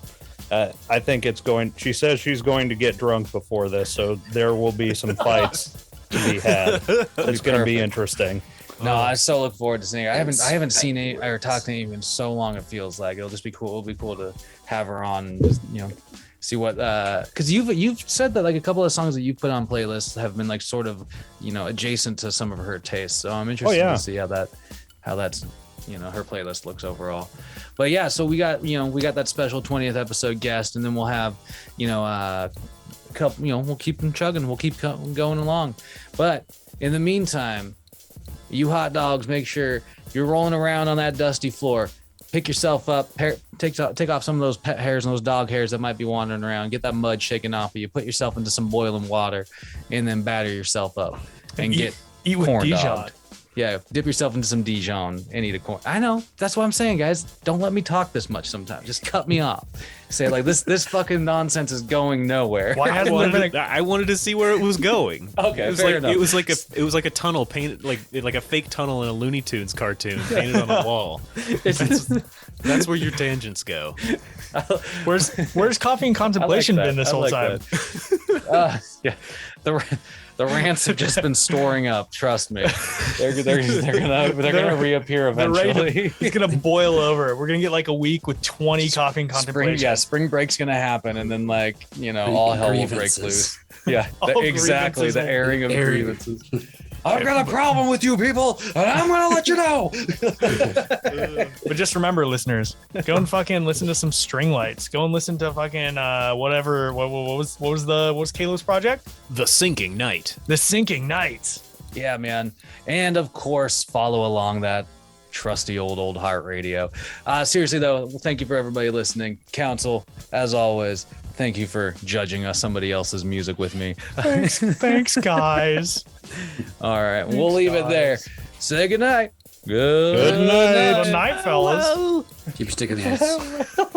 I think she says she's going to get drunk before this, so there will be some fights to be had. It's going to be perfect. interesting. No, I so look forward to seeing her. I haven't seen Amy or talked to Amy in so long. It feels like it'll just be cool. It'll be cool to have her on and just, see what because you've said that like a couple of songs that you put on playlists have been like sort of adjacent to some of her tastes. So I'm interested yeah. to see how that's her playlist looks overall. But yeah, so we got that special 20th episode guest, and then we'll have a couple we'll keep them chugging. We'll keep going along. But In the meantime, you hot dogs, make sure you're rolling around on that dusty floor. Pick yourself up, take off some of those pet hairs and those dog hairs that might be wandering around. Get that mud shaken off of you. Put yourself into some boiling water, and then batter yourself up and get eat with corn Dijon. dogged. Yeah, dip yourself into some Dijon and eat a corn. I know. That's what I'm saying, guys. Don't let me talk this much sometimes. Just cut me off. Say like this fucking nonsense is going nowhere. Why hasn't there been a I wanted to see where it was going. Okay, it was fair like enough. it was like a tunnel painted like a fake tunnel in a Looney Tunes cartoon painted on a wall. That's where your tangents go. Where's coffee and contemplation been this whole time? Yeah, the rants have just been storing up. Trust me, they're gonna reappear eventually. It's gonna boil over. We're gonna get like a week with 20 coffee and contemplation. Spring break's gonna happen, and then all hell will break Grievances. loose. Yeah, All exactly. The grievances airing of airing. grievances. I've got a problem with you people, and I'm gonna let you know. But just remember, listeners, go and fucking listen to some String Lights. Go and listen to fucking whatever. What was Kalo's project? The Sinking Night. The Sinking Nights. Yeah, man. And of course, follow along that trusty old heart radio. Seriously though, thank you for everybody listening. Council, as always, thank you for judging somebody else's music with me. Thanks, guys. All right, we'll leave it there. Say goodnight. Good night. Good night, fellas. Keep sticking the ice.